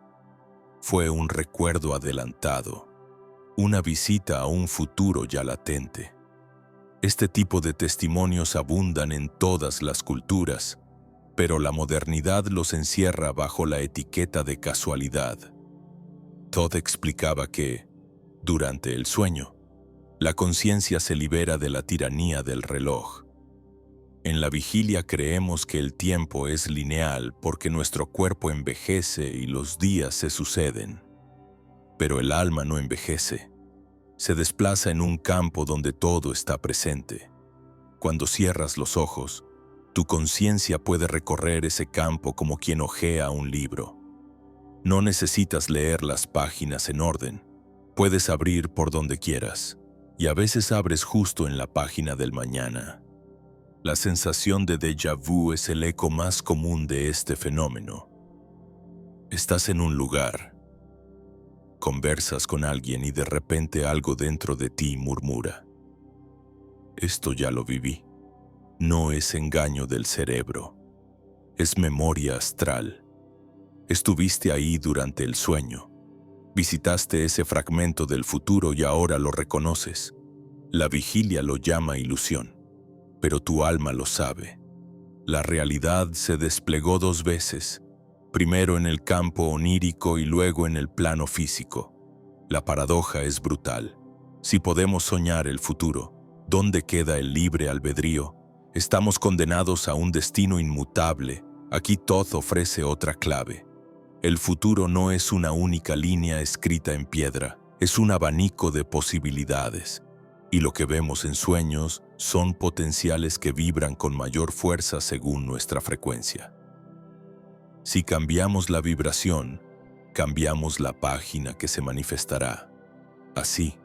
fue un recuerdo adelantado, una visita a un futuro ya latente. Este tipo de testimonios abundan en todas las culturas, pero la modernidad los encierra bajo la etiqueta de casualidad. Todd explicaba que, durante el sueño, la conciencia se libera de la tiranía del reloj. En la vigilia creemos que el tiempo es lineal porque nuestro cuerpo envejece y los días se suceden. Pero el alma no envejece. Se desplaza en un campo donde todo está presente. Cuando cierras los ojos, tu conciencia puede recorrer ese campo como quien hojea un libro. No necesitas leer las páginas en orden. Puedes abrir por donde quieras, y a veces abres justo en la página del mañana. La sensación de déjà vu es el eco más común de este fenómeno. Estás en un lugar, conversas con alguien y de repente algo dentro de ti murmura: esto ya lo viví. No es engaño del cerebro, es memoria astral. Estuviste ahí durante el sueño. Visitaste ese fragmento del futuro y ahora lo reconoces. La vigilia lo llama ilusión, pero tu alma lo sabe. La realidad se desplegó dos veces, primero en el campo onírico y luego en el plano físico. La paradoja es brutal. Si podemos soñar el futuro, ¿dónde queda el libre albedrío? Estamos condenados a un destino inmutable. Aquí Todd ofrece otra clave. El futuro no es una única línea escrita en piedra, es un abanico de posibilidades. Y lo que vemos en sueños son potenciales que vibran con mayor fuerza según nuestra frecuencia. Si cambiamos la vibración, cambiamos la página que se manifestará. Así,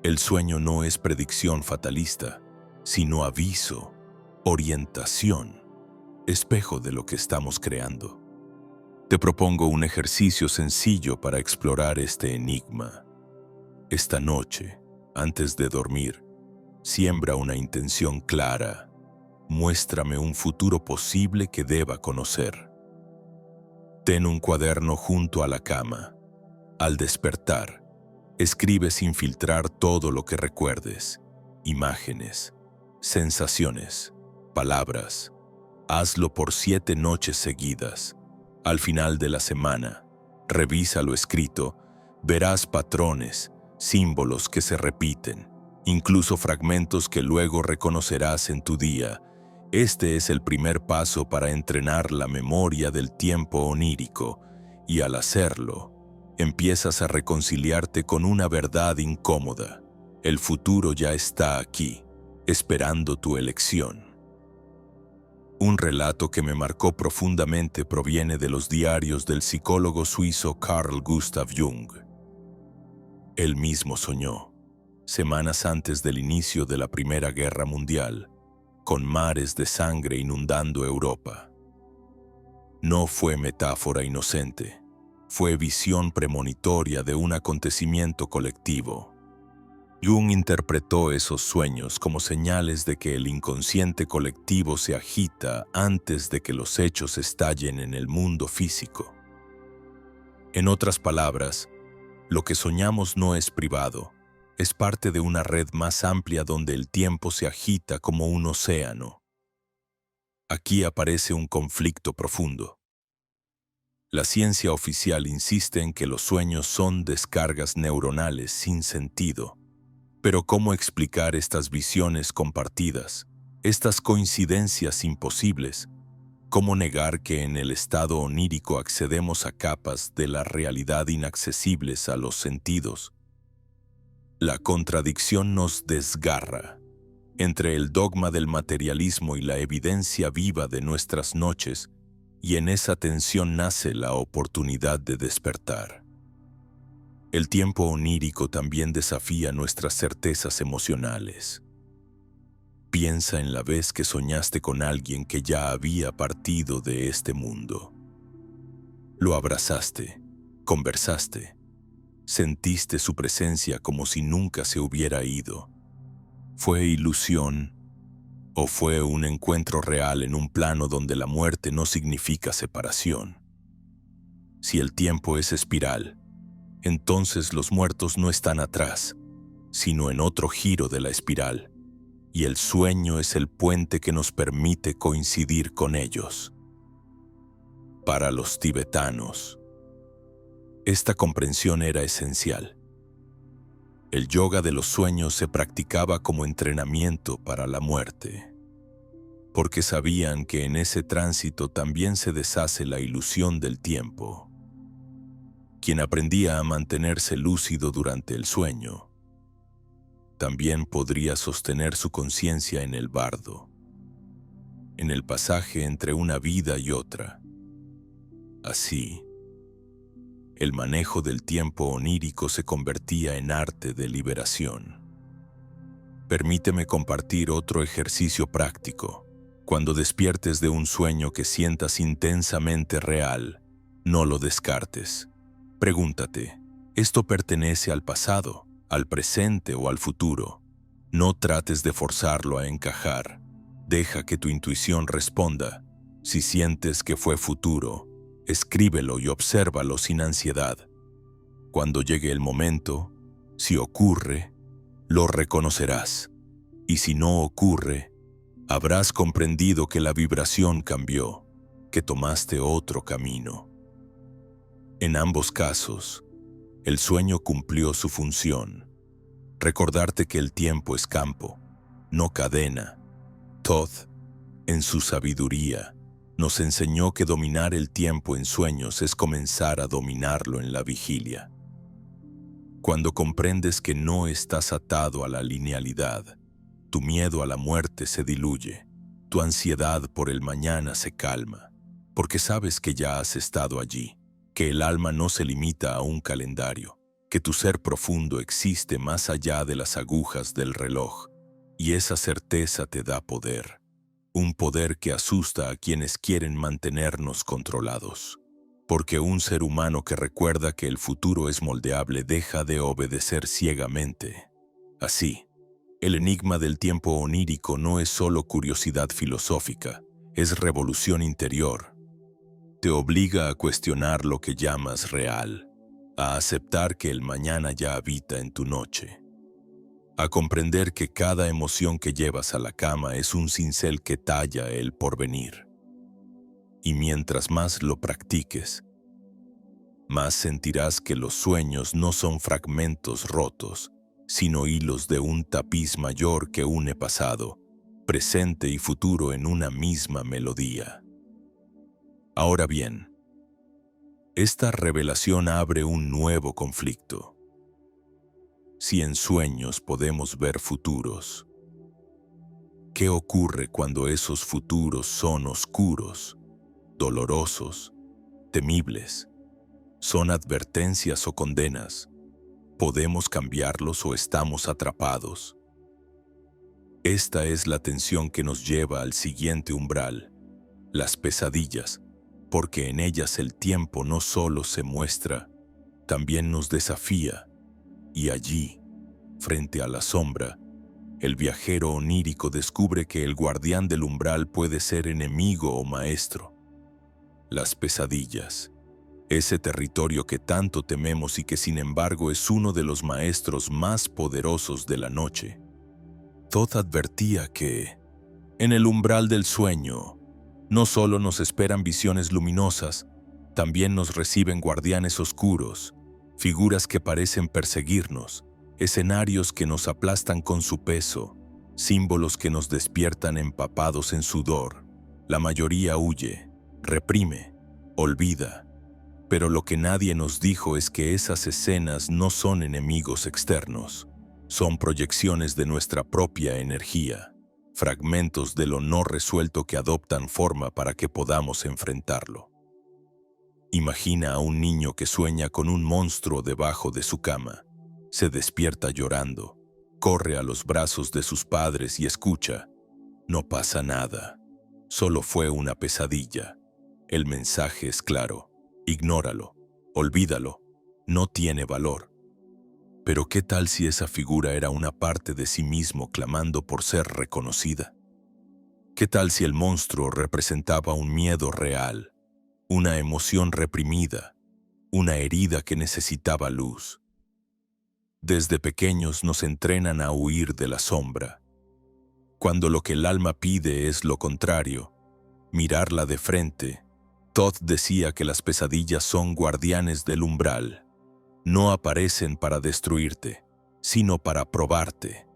el sueño no es predicción fatalista, sino aviso, orientación, espejo de lo que estamos creando. Te propongo un ejercicio sencillo para explorar este enigma. Esta noche, antes de dormir, siembra una intención clara. Muéstrame un futuro posible que deba conocer. Ten un cuaderno junto a la cama. Al despertar, escribe sin filtrar todo lo que recuerdes: imágenes, sensaciones, palabras. Hazlo por 7 noches seguidas. Al final de la semana, revisa lo escrito, verás patrones, símbolos que se repiten, incluso fragmentos que luego reconocerás en tu día. Este es el primer paso para entrenar la memoria del tiempo onírico, y al hacerlo, empiezas a reconciliarte con una verdad incómoda. El futuro ya está aquí, esperando tu elección. Un relato que me marcó profundamente proviene de los diarios del psicólogo suizo Carl Gustav Jung. Él mismo soñó, semanas antes del inicio de la Primera Guerra Mundial, con mares de sangre inundando Europa. No fue metáfora inocente, fue visión premonitoria de un acontecimiento colectivo. Jung interpretó esos sueños como señales de que el inconsciente colectivo se agita antes de que los hechos estallen en el mundo físico. En otras palabras, lo que soñamos no es privado, es parte de una red más amplia donde el tiempo se agita como un océano. Aquí aparece un conflicto profundo. La ciencia oficial insiste en que los sueños son descargas neuronales sin sentido. Pero ¿cómo explicar estas visiones compartidas, estas coincidencias imposibles? ¿Cómo negar que en el estado onírico accedemos a capas de la realidad inaccesibles a los sentidos? La contradicción nos desgarra. entre el dogma del materialismo y la evidencia viva de nuestras noches, y en esa tensión nace la oportunidad de despertar. El tiempo onírico también desafía nuestras certezas emocionales. Piensa en la vez que soñaste con alguien que ya había partido de este mundo. Lo abrazaste, conversaste, sentiste su presencia como si nunca se hubiera ido. ¿Fue ilusión o fue un encuentro real en un plano donde la muerte no significa separación? Si el tiempo es espiral, entonces los muertos no están atrás, sino en otro giro de la espiral, y el sueño es el puente que nos permite coincidir con ellos. Para los tibetanos, esta comprensión era esencial. El yoga de los sueños se practicaba como entrenamiento para la muerte, porque sabían que en ese tránsito también se deshace la ilusión del tiempo. Quien aprendía a mantenerse lúcido durante el sueño, también podría sostener su conciencia en el bardo, en el pasaje entre una vida y otra. Así, el manejo del tiempo onírico se convertía en arte de liberación. Permíteme compartir otro ejercicio práctico. Cuando despiertes de un sueño que sientas intensamente real, no lo descartes. Pregúntate, ¿esto pertenece al pasado, al presente o al futuro? No trates de forzarlo a encajar. Deja que tu intuición responda. Si sientes que fue futuro, escríbelo y obsérvalo sin ansiedad. Cuando llegue el momento, si ocurre, lo reconocerás. Y si no ocurre, habrás comprendido que la vibración cambió, que tomaste otro camino. En ambos casos, el sueño cumplió su función. Recordarte que el tiempo es campo, no cadena. Thoth, en su sabiduría, nos enseñó que dominar el tiempo en sueños es comenzar a dominarlo en la vigilia. Cuando comprendes que no estás atado a la linealidad, tu miedo a la muerte se diluye, tu ansiedad por el mañana se calma, porque sabes que ya has estado allí, que el alma no se limita a un calendario, que tu ser profundo existe más allá de las agujas del reloj, y esa certeza te da poder, un poder que asusta a quienes quieren mantenernos controlados, porque un ser humano que recuerda que el futuro es moldeable deja de obedecer ciegamente. Así, el enigma del tiempo onírico no es solo curiosidad filosófica, es revolución interior. Te obliga a cuestionar lo que llamas real, a aceptar que el mañana ya habita en tu noche, a comprender que cada emoción que llevas a la cama es un cincel que talla el porvenir. Y mientras más lo practiques, más sentirás que los sueños no son fragmentos rotos, sino hilos de un tapiz mayor que une pasado, presente y futuro en una misma melodía. Ahora bien, esta revelación abre un nuevo conflicto. Si en sueños podemos ver futuros, ¿qué ocurre cuando esos futuros son oscuros, dolorosos, temibles? ¿Son advertencias o condenas? ¿Podemos cambiarlos o estamos atrapados? Esta es la tensión que nos lleva al siguiente umbral, las pesadillas, porque en ellas el tiempo no solo se muestra, también nos desafía, y allí, frente a la sombra, el viajero onírico descubre que el guardián del umbral puede ser enemigo o maestro. Las pesadillas, ese territorio que tanto tememos y que sin embargo es uno de los maestros más poderosos de la noche. Thoth advertía que, en el umbral del sueño, no solo nos esperan visiones luminosas, también nos reciben guardianes oscuros, figuras que parecen perseguirnos, escenarios que nos aplastan con su peso, símbolos que nos despiertan empapados en sudor. La mayoría huye, reprime, olvida. Pero lo que nadie nos dijo es que esas escenas no son enemigos externos, son proyecciones de nuestra propia energía. fragmentos de lo no resuelto que adoptan forma para que podamos enfrentarlo. Imagina a un niño que sueña con un monstruo debajo de su cama. Se despierta llorando, corre a los brazos de sus padres y escucha: no pasa nada, solo fue una pesadilla. El mensaje es claro: ignóralo, olvídalo, no tiene valor. Pero ¿qué tal si esa figura era una parte de sí mismo clamando por ser reconocida? ¿Qué tal si el monstruo representaba un miedo real, una emoción reprimida, una herida que necesitaba luz? Desde pequeños nos entrenan a huir de la sombra, cuando lo que el alma pide es lo contrario, mirarla de frente. Todd decía que las pesadillas son guardianes del umbral. No aparecen para destruirte, sino para probarte.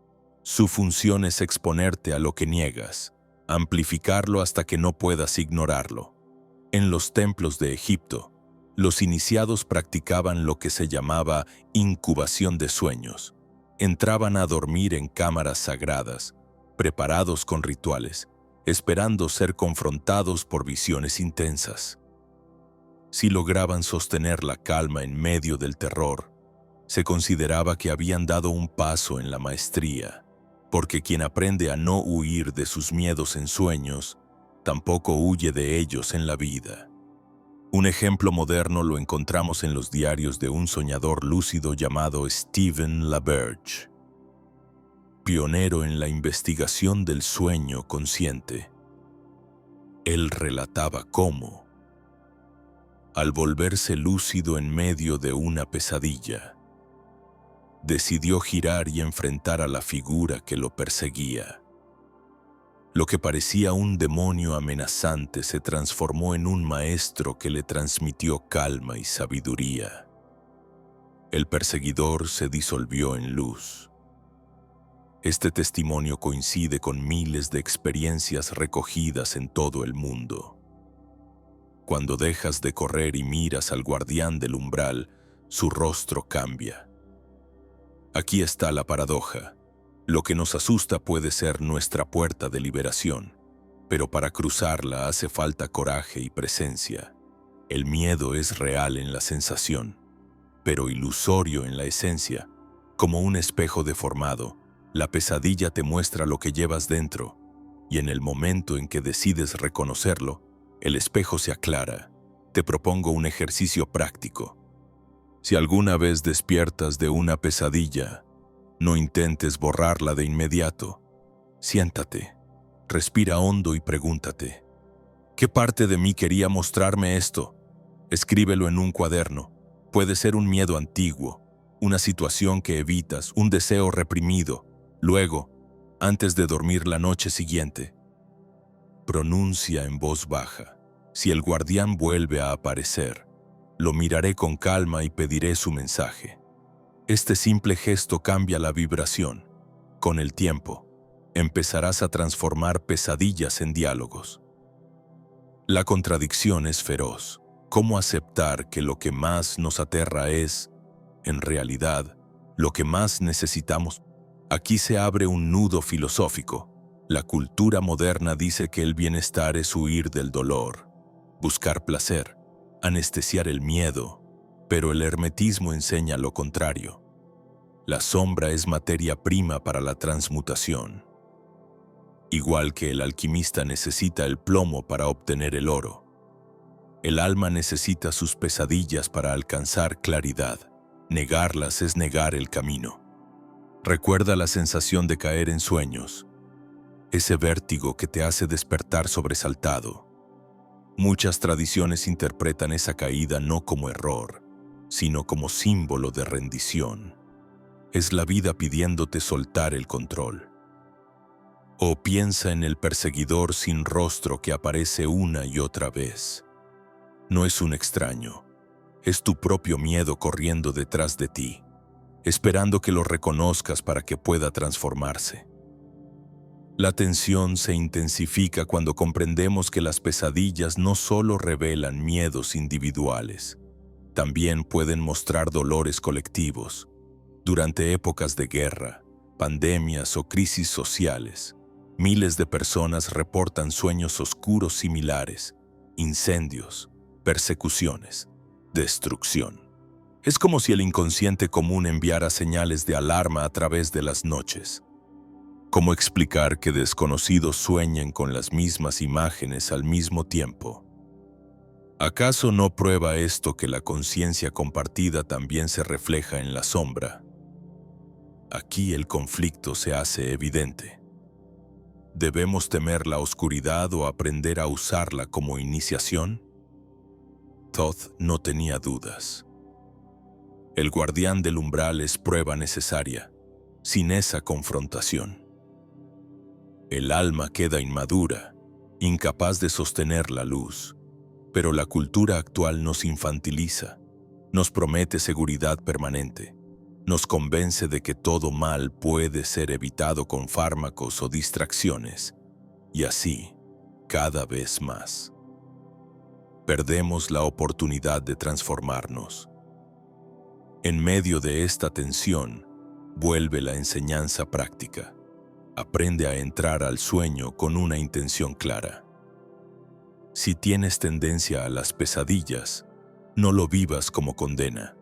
Su función es exponerte a lo que niegas, amplificarlo hasta que no puedas ignorarlo. En los templos de Egipto, los iniciados practicaban lo que se llamaba incubación de sueños. Entraban a dormir en cámaras sagradas, preparados con rituales, esperando ser confrontados por visiones intensas. Si lograban sostener la calma en medio del terror, se consideraba que habían dado un paso en la maestría, porque quien aprende a no huir de sus miedos en sueños, tampoco huye de ellos en la vida. Un ejemplo moderno lo encontramos en los diarios de un soñador lúcido llamado Stephen LaBerge, pionero en la investigación del sueño consciente. Él relataba cómo, al volverse lúcido en medio de una pesadilla, decidió girar y enfrentar a la figura que lo perseguía. Lo que parecía un demonio amenazante se transformó en un maestro que le transmitió calma y sabiduría. El perseguidor se disolvió en luz. Este testimonio coincide con miles de experiencias recogidas en todo el mundo. Cuando dejas de correr y miras al guardián del umbral, su rostro cambia. Aquí está la paradoja. Lo que nos asusta puede ser nuestra puerta de liberación, pero para cruzarla hace falta coraje y presencia. El miedo es real en la sensación, pero ilusorio en la esencia. Como un espejo deformado, la pesadilla te muestra lo que llevas dentro, y en el momento en que decides reconocerlo, el espejo se aclara. Te propongo un ejercicio práctico. Si alguna vez despiertas de una pesadilla, no intentes borrarla de inmediato. Siéntate, respira hondo y pregúntate: ¿qué parte de mí quería mostrarme esto? Escríbelo en un cuaderno. Puede ser un miedo antiguo, una situación que evitas, un deseo reprimido. Luego, antes de dormir la noche siguiente, pronuncia en voz baja: si el guardián vuelve a aparecer, lo miraré con calma y pediré su mensaje. Este simple gesto cambia la vibración. Con el tiempo, empezarás a transformar pesadillas en diálogos. La contradicción es feroz. ¿Cómo aceptar que lo que más nos aterra es, en realidad, lo que más necesitamos? Aquí se abre un nudo filosófico. La cultura moderna dice que el bienestar es huir del dolor, buscar placer, anestesiar el miedo, pero el hermetismo enseña lo contrario. La sombra es materia prima para la transmutación. Igual que el alquimista necesita el plomo para obtener el oro, el alma necesita sus pesadillas para alcanzar claridad. Negarlas es negar el camino. Recuerda la sensación de caer en sueños, ese vértigo que te hace despertar sobresaltado. Muchas tradiciones interpretan esa caída no como error, sino como símbolo de rendición. Es la vida pidiéndote soltar el control. O piensa en el perseguidor sin rostro que aparece una y otra vez. No es un extraño, es tu propio miedo corriendo detrás de ti, esperando que lo reconozcas para que pueda transformarse. La tensión se intensifica cuando comprendemos que las pesadillas no solo revelan miedos individuales, también pueden mostrar dolores colectivos. Durante épocas de guerra, pandemias o crisis sociales, Miles de personas reportan sueños oscuros similares, incendios, persecuciones, destrucción. Es como si el inconsciente común enviara señales de alarma a través de las noches. ¿Cómo explicar que desconocidos sueñen con las mismas imágenes al mismo tiempo? ¿Acaso no prueba esto que la conciencia compartida también se refleja en la sombra? Aquí el conflicto se hace evidente. ¿Debemos temer la oscuridad o aprender a usarla como iniciación? Todd no tenía dudas. El guardián del umbral es prueba necesaria. Sin esa confrontación, el alma queda inmadura, incapaz de sostener la luz. Pero la cultura actual nos infantiliza, nos promete seguridad permanente, nos convence de que todo mal puede ser evitado con fármacos o distracciones, y así, cada vez más. Perdemos la oportunidad de transformarnos. En medio de esta tensión, vuelve la enseñanza práctica. Aprende a entrar al sueño con una intención clara. Si tienes tendencia a las pesadillas, no lo vivas como condena.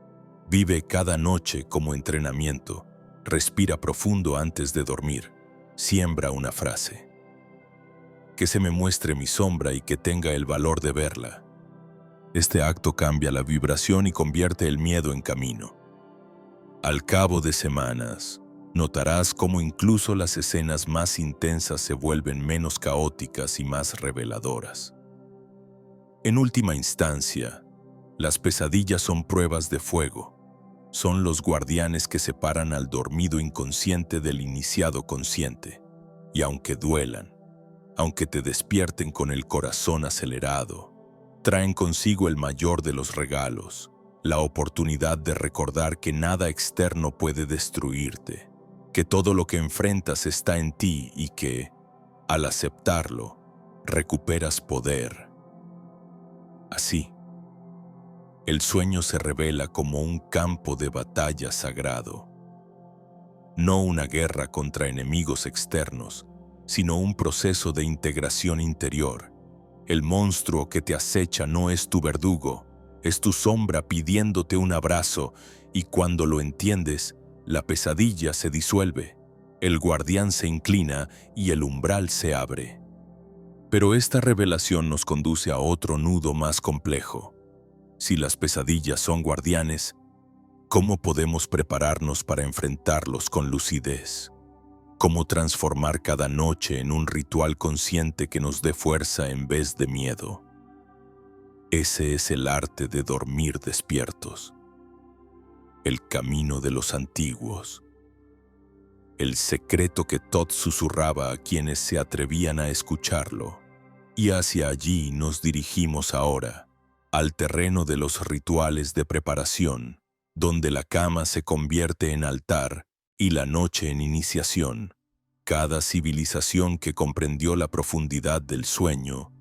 Vive cada noche como entrenamiento. Respira profundo antes de dormir. Siembra una frase. Que se me muestre mi sombra y que tenga el valor de verla. Este acto cambia la vibración y convierte el miedo en camino. Al cabo de semanas, notarás cómo incluso las escenas más intensas se vuelven menos caóticas y más reveladoras. En última instancia, las pesadillas son pruebas de fuego. Son los guardianes que separan al dormido inconsciente del iniciado consciente. Y aunque duelan, aunque te despierten con el corazón acelerado, traen consigo el mayor de los regalos, la oportunidad de recordar que nada externo puede destruirte, que todo lo que enfrentas está en ti y que, al aceptarlo, recuperas poder. Así, el sueño se revela como un campo de batalla sagrado. No una guerra contra enemigos externos, sino un proceso de integración interior. El monstruo que te acecha no es tu verdugo, es tu sombra pidiéndote un abrazo, y cuando lo entiendes, la pesadilla se disuelve, el guardián se inclina y el umbral se abre. Pero esta revelación nos conduce a otro nudo más complejo. Si las pesadillas son guardianes, ¿cómo podemos prepararnos para enfrentarlos con lucidez? ¿Cómo transformar cada noche en un ritual consciente que nos dé fuerza en vez de miedo? Ese es el arte de dormir despiertos. El camino de los antiguos. El secreto que Todd susurraba a quienes se atrevían a escucharlo. Y hacia allí nos dirigimos ahora, al terreno de los rituales de preparación, donde la cama se convierte en altar y la noche en iniciación. Cada civilización que comprendió la profundidad del sueño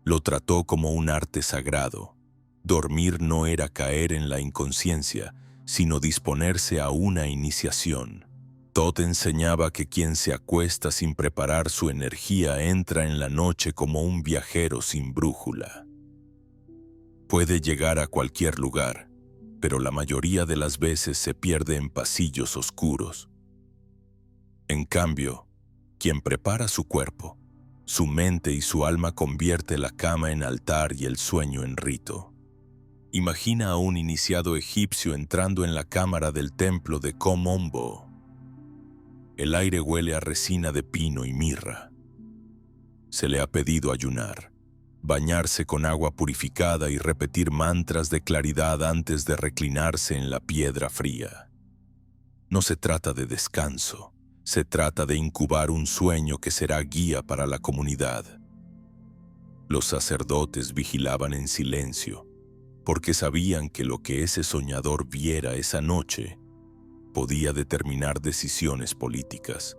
lo trató como un arte sagrado. Dormir no era caer en la inconsciencia, sino disponerse a una iniciación. Todd enseñaba que quien se acuesta sin preparar su energía entra en la noche como un viajero sin brújula. Puede llegar a cualquier lugar, pero la mayoría de las veces se pierde en pasillos oscuros. En cambio, quien prepara su cuerpo, su mente y su alma convierte la cama en altar y el sueño en rito. Imagina a un iniciado egipcio entrando en la cámara del templo de Kom-Ombo. El aire huele a resina de pino y mirra. Se le ha pedido ayunar, bañarse con agua purificada y repetir mantras de claridad antes de reclinarse en la piedra fría. No se trata de descanso, se trata de incubar un sueño que será guía para la comunidad. Los sacerdotes vigilaban en silencio, porque sabían que lo que ese soñador viera esa noche podía determinar decisiones políticas,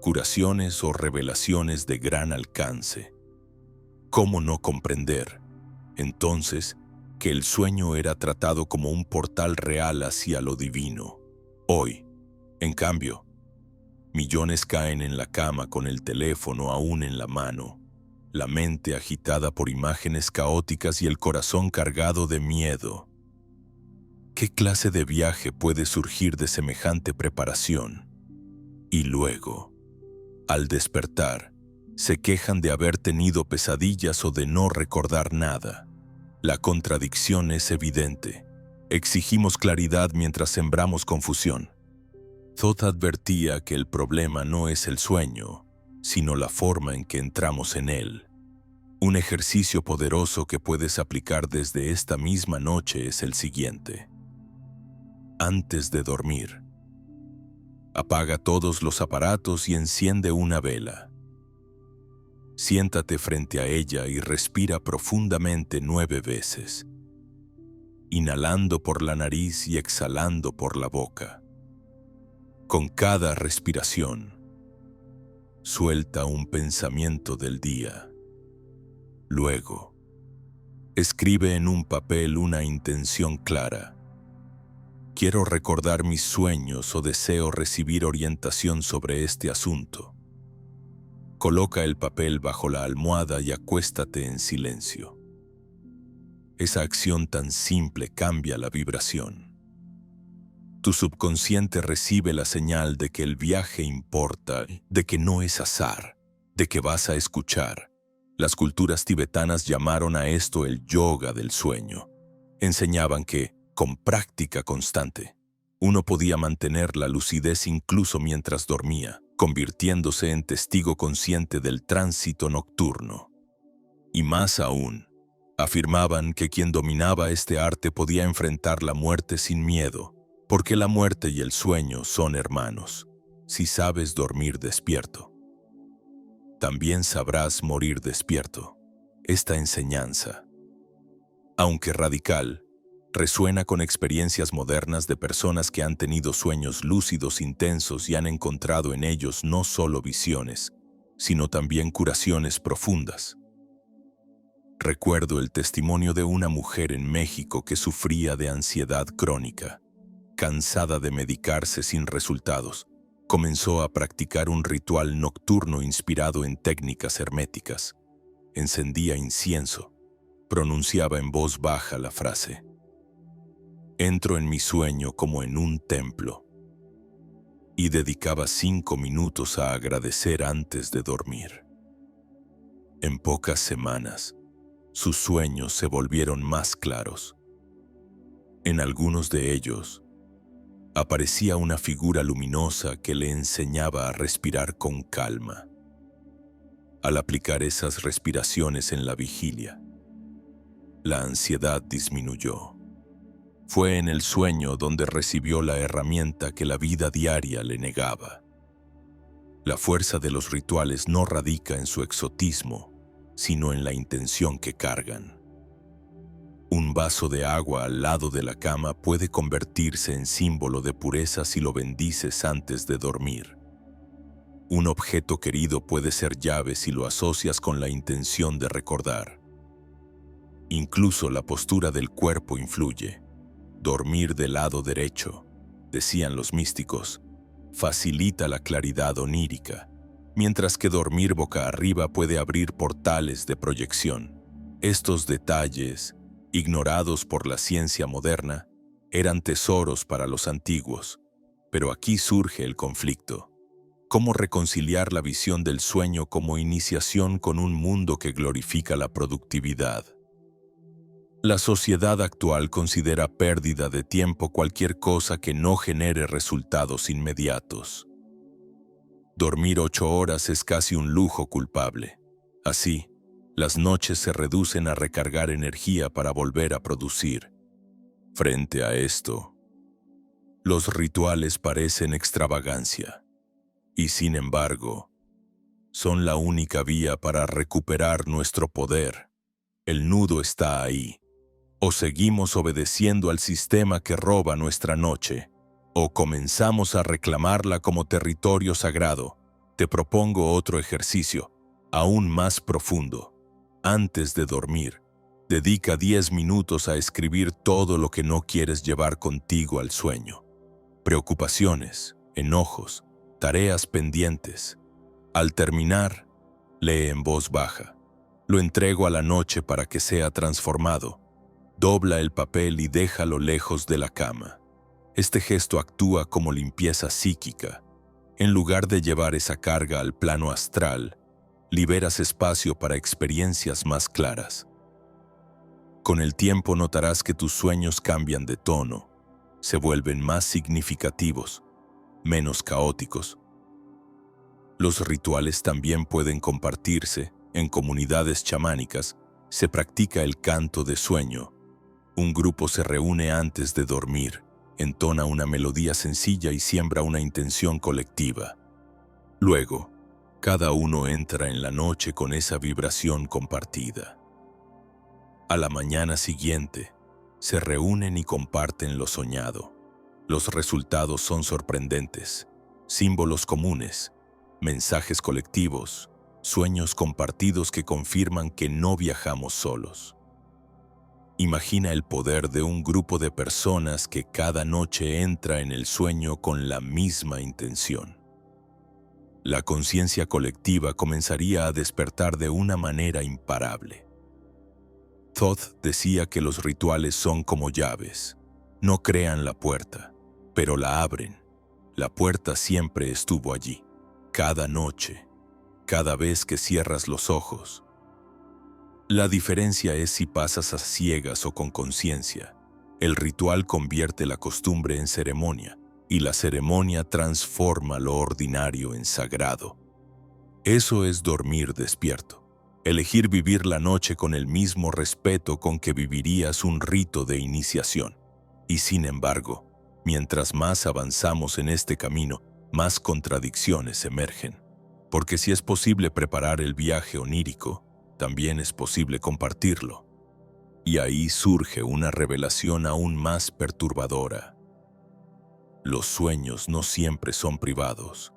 curaciones o revelaciones de gran alcance. ¿Cómo no comprender, entonces, que el sueño era tratado como un portal real hacia lo divino? Hoy, en cambio, Millones caen en la cama con el teléfono aún en la mano, la mente agitada por imágenes caóticas y el corazón cargado de miedo. ¿Qué clase de viaje puede surgir de semejante preparación? Y luego, al despertar, se quejan de haber tenido pesadillas o de no recordar nada. La contradicción es evidente. Exigimos claridad mientras sembramos confusión. Todd advertía que el problema no es el sueño, sino la forma en que entramos en él. Un ejercicio poderoso que puedes aplicar desde esta misma noche es el siguiente. Antes de dormir, apaga todos los aparatos y enciende una vela. Siéntate frente a ella y respira profundamente 9 veces, inhalando por la nariz y exhalando por la boca. Con cada respiración, suelta un pensamiento del día. Luego, escribe en un papel una intención clara. Quiero recordar mis sueños o deseo recibir orientación sobre este asunto. Coloca el papel bajo la almohada y acuéstate en silencio. Esa acción tan simple cambia la vibración. Tu subconsciente recibe la señal de que el viaje importa, de que no es azar, de que vas a escuchar. Las culturas tibetanas llamaron a esto el yoga del sueño. Enseñaban que, con práctica constante, uno podía mantener la lucidez incluso mientras dormía, convirtiéndose en testigo consciente del tránsito nocturno. Y más aún, afirmaban que quien dominaba este arte podía enfrentar la muerte sin miedo, porque la muerte y el sueño son hermanos. Si sabes dormir despierto, también sabrás morir despierto. Esta enseñanza, aunque radical, resuena con experiencias modernas de personas que han tenido sueños lúcidos intensos y han encontrado en ellos no solo visiones, sino también curaciones profundas. Recuerdo el testimonio de una mujer en México que sufría de ansiedad crónica. Cansada de medicarse sin resultados, comenzó a practicar un ritual nocturno inspirado en técnicas herméticas. Encendía incienso, pronunciaba en voz baja la frase: entro en mi sueño como en un templo, y dedicaba 5 minutos a agradecer antes de dormir. En pocas semanas, sus sueños se volvieron más claros. En algunos de ellos, aparecía una figura luminosa que le enseñaba a respirar con calma. Al aplicar esas respiraciones en la vigilia, la ansiedad disminuyó. Fue en el sueño donde recibió la herramienta que la vida diaria le negaba. La fuerza de los rituales no radica en su exotismo, sino en la intención que cargan. Un vaso de agua al lado de la cama puede convertirse en símbolo de pureza si lo bendices antes de dormir. Un objeto querido puede ser llave si lo asocias con la intención de recordar. Incluso la postura del cuerpo influye. Dormir del lado derecho, decían los místicos, facilita la claridad onírica, mientras que dormir boca arriba puede abrir portales de proyección. Estos detalles, ignorados por la ciencia moderna, eran tesoros para los antiguos, pero aquí surge el conflicto. ¿Cómo reconciliar la visión del sueño como iniciación con un mundo que glorifica la productividad? La sociedad actual considera pérdida de tiempo cualquier cosa que no genere resultados inmediatos. Dormir 8 horas es casi un lujo culpable. Así, las noches se reducen a recargar energía para volver a producir. Frente a esto, los rituales parecen extravagancia, y sin embargo, son la única vía para recuperar nuestro poder. El nudo está ahí. O seguimos obedeciendo al sistema que roba nuestra noche, o comenzamos a reclamarla como territorio sagrado. Te propongo otro ejercicio, aún más profundo. Antes de dormir, dedica 10 minutos a escribir todo lo que no quieres llevar contigo al sueño. Preocupaciones, enojos, Tareas pendientes. Al terminar, lee en voz baja. Lo entrego a la noche para que sea transformado. Dobla el papel y déjalo lejos de la cama. Este gesto actúa como limpieza psíquica. En lugar de llevar esa carga al plano astral, liberas espacio para experiencias más claras. Con el tiempo notarás que tus sueños cambian de tono, se vuelven más significativos, menos caóticos. Los rituales también pueden compartirse. En comunidades chamánicas se practica el canto de sueño. Un grupo se reúne antes de dormir, entona una melodía sencilla y siembra una intención colectiva. Luego, cada uno entra en la noche con esa vibración compartida. A la mañana siguiente, se reúnen y comparten lo soñado. Los resultados son sorprendentes. Símbolos comunes, mensajes colectivos, sueños compartidos que confirman que no viajamos solos. Imagina el poder de un grupo de personas que cada noche entra en el sueño con la misma intención. La conciencia colectiva comenzaría a despertar de una manera imparable. Thoth decía que los rituales son como llaves. No crean la puerta, pero la abren. La puerta siempre estuvo allí, cada noche, cada vez que cierras los ojos. La diferencia es si pasas a ciegas o con conciencia. El ritual convierte la costumbre en ceremonia, y la ceremonia transforma lo ordinario en sagrado. Eso es dormir despierto. Elegir vivir la noche con el mismo respeto con que vivirías un rito de iniciación. Y sin embargo, mientras más avanzamos en este camino, más contradicciones emergen. Porque si es posible preparar el viaje onírico, también es posible compartirlo. Y ahí surge una revelación aún más perturbadora. Los sueños no siempre son privados.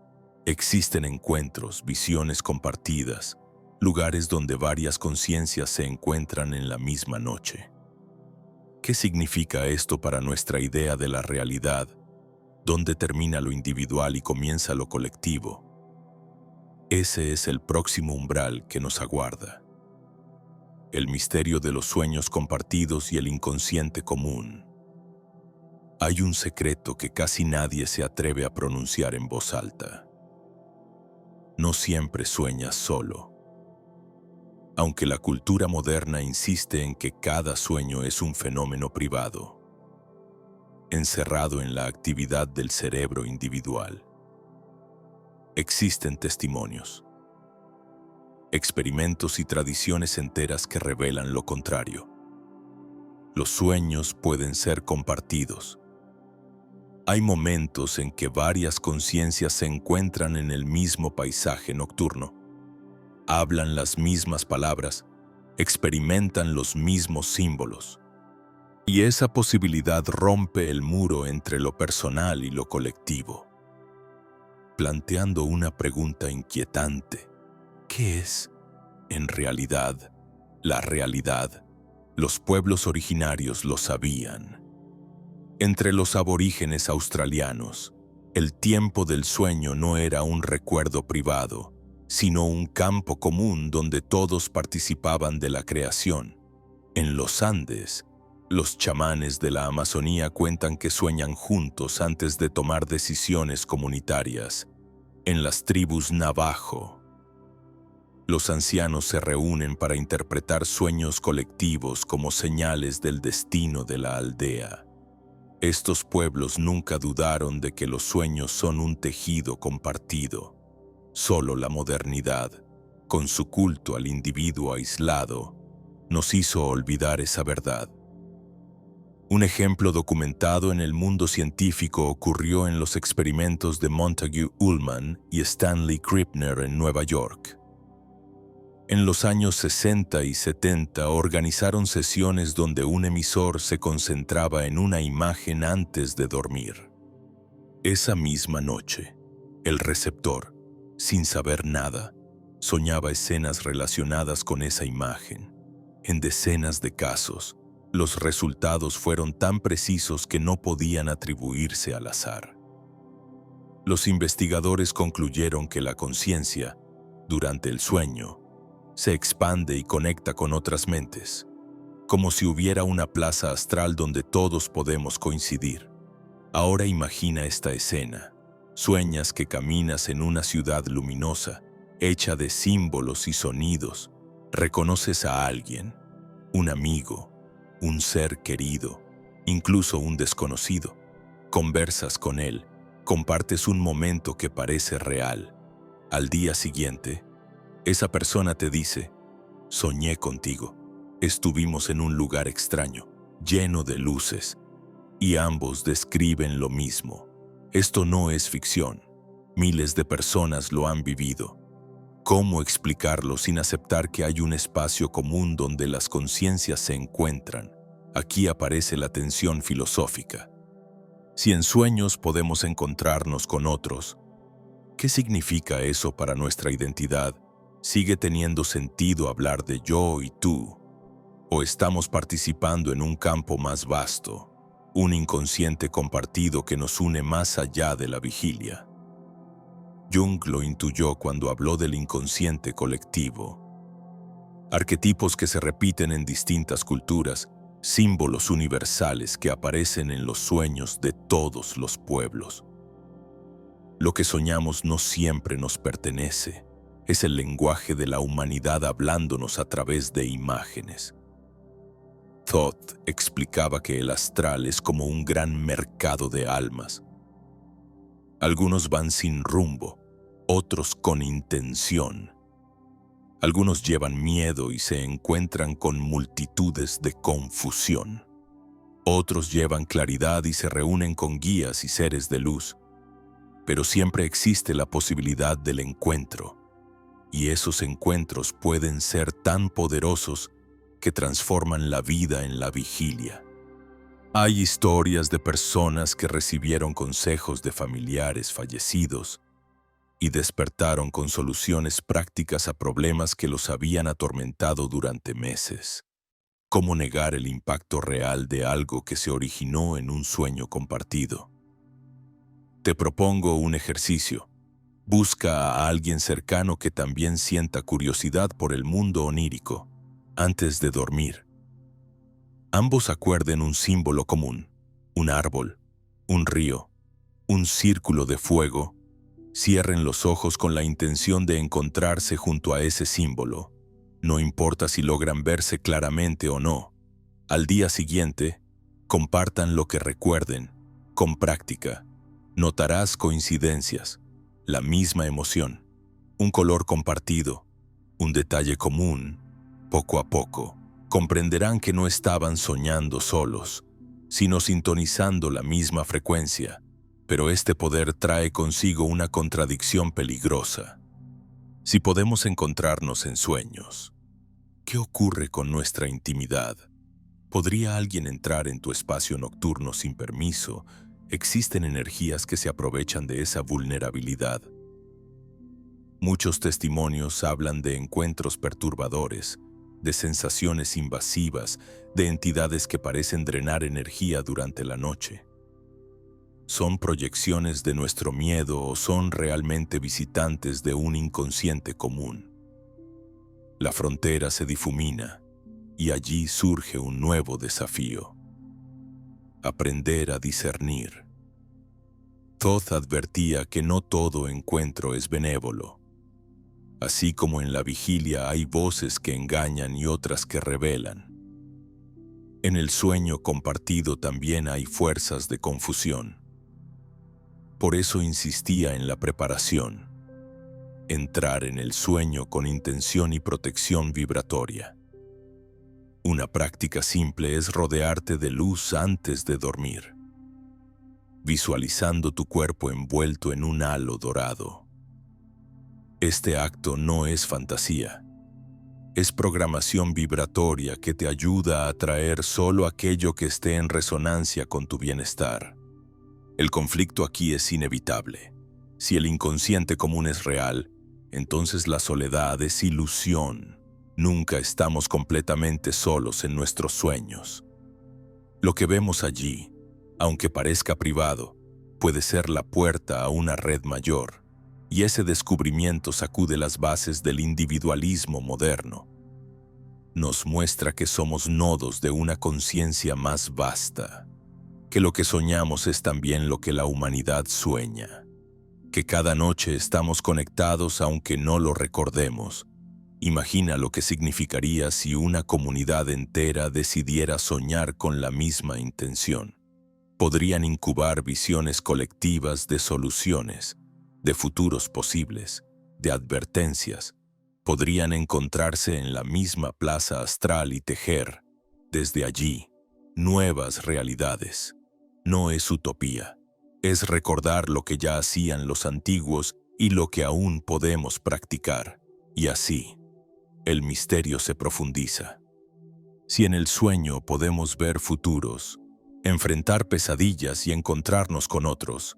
Existen encuentros, visiones compartidas, lugares donde varias conciencias se encuentran en la misma noche. ¿Qué significa esto para nuestra idea de la realidad? ¿Dónde termina lo individual y comienza lo colectivo? Ese es el próximo umbral que nos aguarda. El misterio de los sueños compartidos y el inconsciente común. Hay un secreto que casi nadie se atreve a pronunciar en voz alta. No siempre sueñas solo. Aunque la cultura moderna insiste en que cada sueño es un fenómeno privado, encerrado en la actividad del cerebro individual. Existen testimonios, experimentos y tradiciones enteras que revelan lo contrario. Los sueños pueden ser compartidos. Hay momentos en que varias conciencias se encuentran en el mismo paisaje nocturno. Hablan las mismas palabras, experimentan los mismos símbolos. Y esa posibilidad rompe el muro entre lo personal y lo colectivo, planteando una pregunta inquietante. ¿Qué es, en realidad, la realidad? Los pueblos originarios lo sabían. Entre los aborígenes australianos, el tiempo del sueño no era un recuerdo privado, sino un campo común donde todos participaban de la creación. En los Andes, los chamanes de la Amazonía cuentan que sueñan juntos antes de tomar decisiones comunitarias. En las tribus Navajo, los ancianos se reúnen para interpretar sueños colectivos como señales del destino de la aldea. Estos pueblos nunca dudaron de que los sueños son un tejido compartido. Solo la modernidad, con su culto al individuo aislado, nos hizo olvidar esa verdad. Un ejemplo documentado en el mundo científico ocurrió en los experimentos de Montague Ullman y Stanley Krippner en Nueva York. En los años 60 y 70 organizaron sesiones donde un emisor se concentraba en una imagen antes de dormir. Esa misma noche, el receptor, sin saber nada, soñaba escenas relacionadas con esa imagen. En decenas de casos, los resultados fueron tan precisos que no podían atribuirse al azar. Los investigadores concluyeron que la conciencia, durante el sueño, se expande y conecta con otras mentes, como si hubiera una plaza astral donde todos podemos coincidir. Ahora imagina esta escena. Sueñas que caminas en una ciudad luminosa, hecha de símbolos y sonidos. Reconoces a alguien, un amigo, un ser querido, incluso un desconocido. Conversas con él, compartes un momento que parece real. Al día siguiente, esa persona te dice: soñé contigo. Estuvimos en un lugar extraño, lleno de luces, y ambos describen lo mismo. Esto no es ficción. Miles de personas lo han vivido. ¿Cómo explicarlo sin aceptar que hay un espacio común donde las conciencias se encuentran? Aquí aparece la tensión filosófica. Si en sueños podemos encontrarnos con otros, ¿qué significa eso para nuestra identidad? ¿Sigue teniendo sentido hablar de yo y tú? ¿O estamos participando en un campo más vasto, un inconsciente compartido que nos une más allá de la vigilia? Jung lo intuyó cuando habló del inconsciente colectivo. Arquetipos que se repiten en distintas culturas, símbolos universales que aparecen en los sueños de todos los pueblos. Lo que soñamos no siempre nos pertenece. Es el lenguaje de la humanidad hablándonos a través de imágenes. Thoth explicaba que el astral es como un gran mercado de almas. Algunos van sin rumbo, otros con intención. Algunos llevan miedo y se encuentran con multitudes de confusión. Otros llevan claridad y se reúnen con guías y seres de luz. Pero siempre existe la posibilidad del encuentro, y esos encuentros pueden ser tan poderosos que transforman la vida en la vigilia. Hay historias de personas que recibieron consejos de familiares fallecidos y despertaron con soluciones prácticas a problemas que los habían atormentado durante meses. ¿Cómo negar el impacto real de algo que se originó en un sueño compartido? Te propongo un ejercicio. Busca a alguien cercano que también sienta curiosidad por el mundo onírico. Antes de dormir, ambos acuerden un símbolo común, un árbol, un río, un círculo de fuego. Cierren los ojos con la intención de encontrarse junto a ese símbolo. No importa si logran verse claramente o no. Al día siguiente, compartan lo que recuerden, con práctica. Notarás coincidencias, la misma emoción, un color compartido, un detalle común. Poco a poco, comprenderán que no estaban soñando solos, sino sintonizando la misma frecuencia. Pero este poder trae consigo una contradicción peligrosa. Si podemos encontrarnos en sueños, ¿qué ocurre con nuestra intimidad? ¿Podría alguien entrar en tu espacio nocturno sin permiso? Existen energías que se aprovechan de esa vulnerabilidad. Muchos testimonios hablan de encuentros perturbadores, de sensaciones invasivas, de entidades que parecen drenar energía durante la noche. ¿Son proyecciones de nuestro miedo o son realmente visitantes de un inconsciente común? La frontera se difumina y allí surge un nuevo desafío: aprender a discernir. Thoth advertía que no todo encuentro es benévolo. Así como en la vigilia hay voces que engañan y otras que revelan, en el sueño compartido también hay fuerzas de confusión. Por eso insistía en la preparación, entrar en el sueño con intención y protección vibratoria. Una práctica simple es rodearte de luz antes de dormir, visualizando tu cuerpo envuelto en un halo dorado. Este acto no es fantasía, es programación vibratoria que te ayuda a atraer solo aquello que esté en resonancia con tu bienestar. El conflicto aquí es inevitable. Si el inconsciente común es real, entonces la soledad es ilusión. Nunca estamos completamente solos en nuestros sueños. Lo que vemos allí, aunque parezca privado, puede ser la puerta a una red mayor, y ese descubrimiento sacude las bases del individualismo moderno. Nos muestra que somos nodos de una conciencia más vasta, que lo que soñamos es también lo que la humanidad sueña, que cada noche estamos conectados aunque no lo recordemos. Imagina lo que significaría si una comunidad entera decidiera soñar con la misma intención. Podrían incubar visiones colectivas de soluciones, de futuros posibles, de advertencias. Podrían encontrarse en la misma plaza astral y tejer, desde allí, nuevas realidades. No es utopía, es recordar lo que ya hacían los antiguos y lo que aún podemos practicar. Y así, el misterio se profundiza. Si en el sueño podemos ver futuros, enfrentar pesadillas y encontrarnos con otros,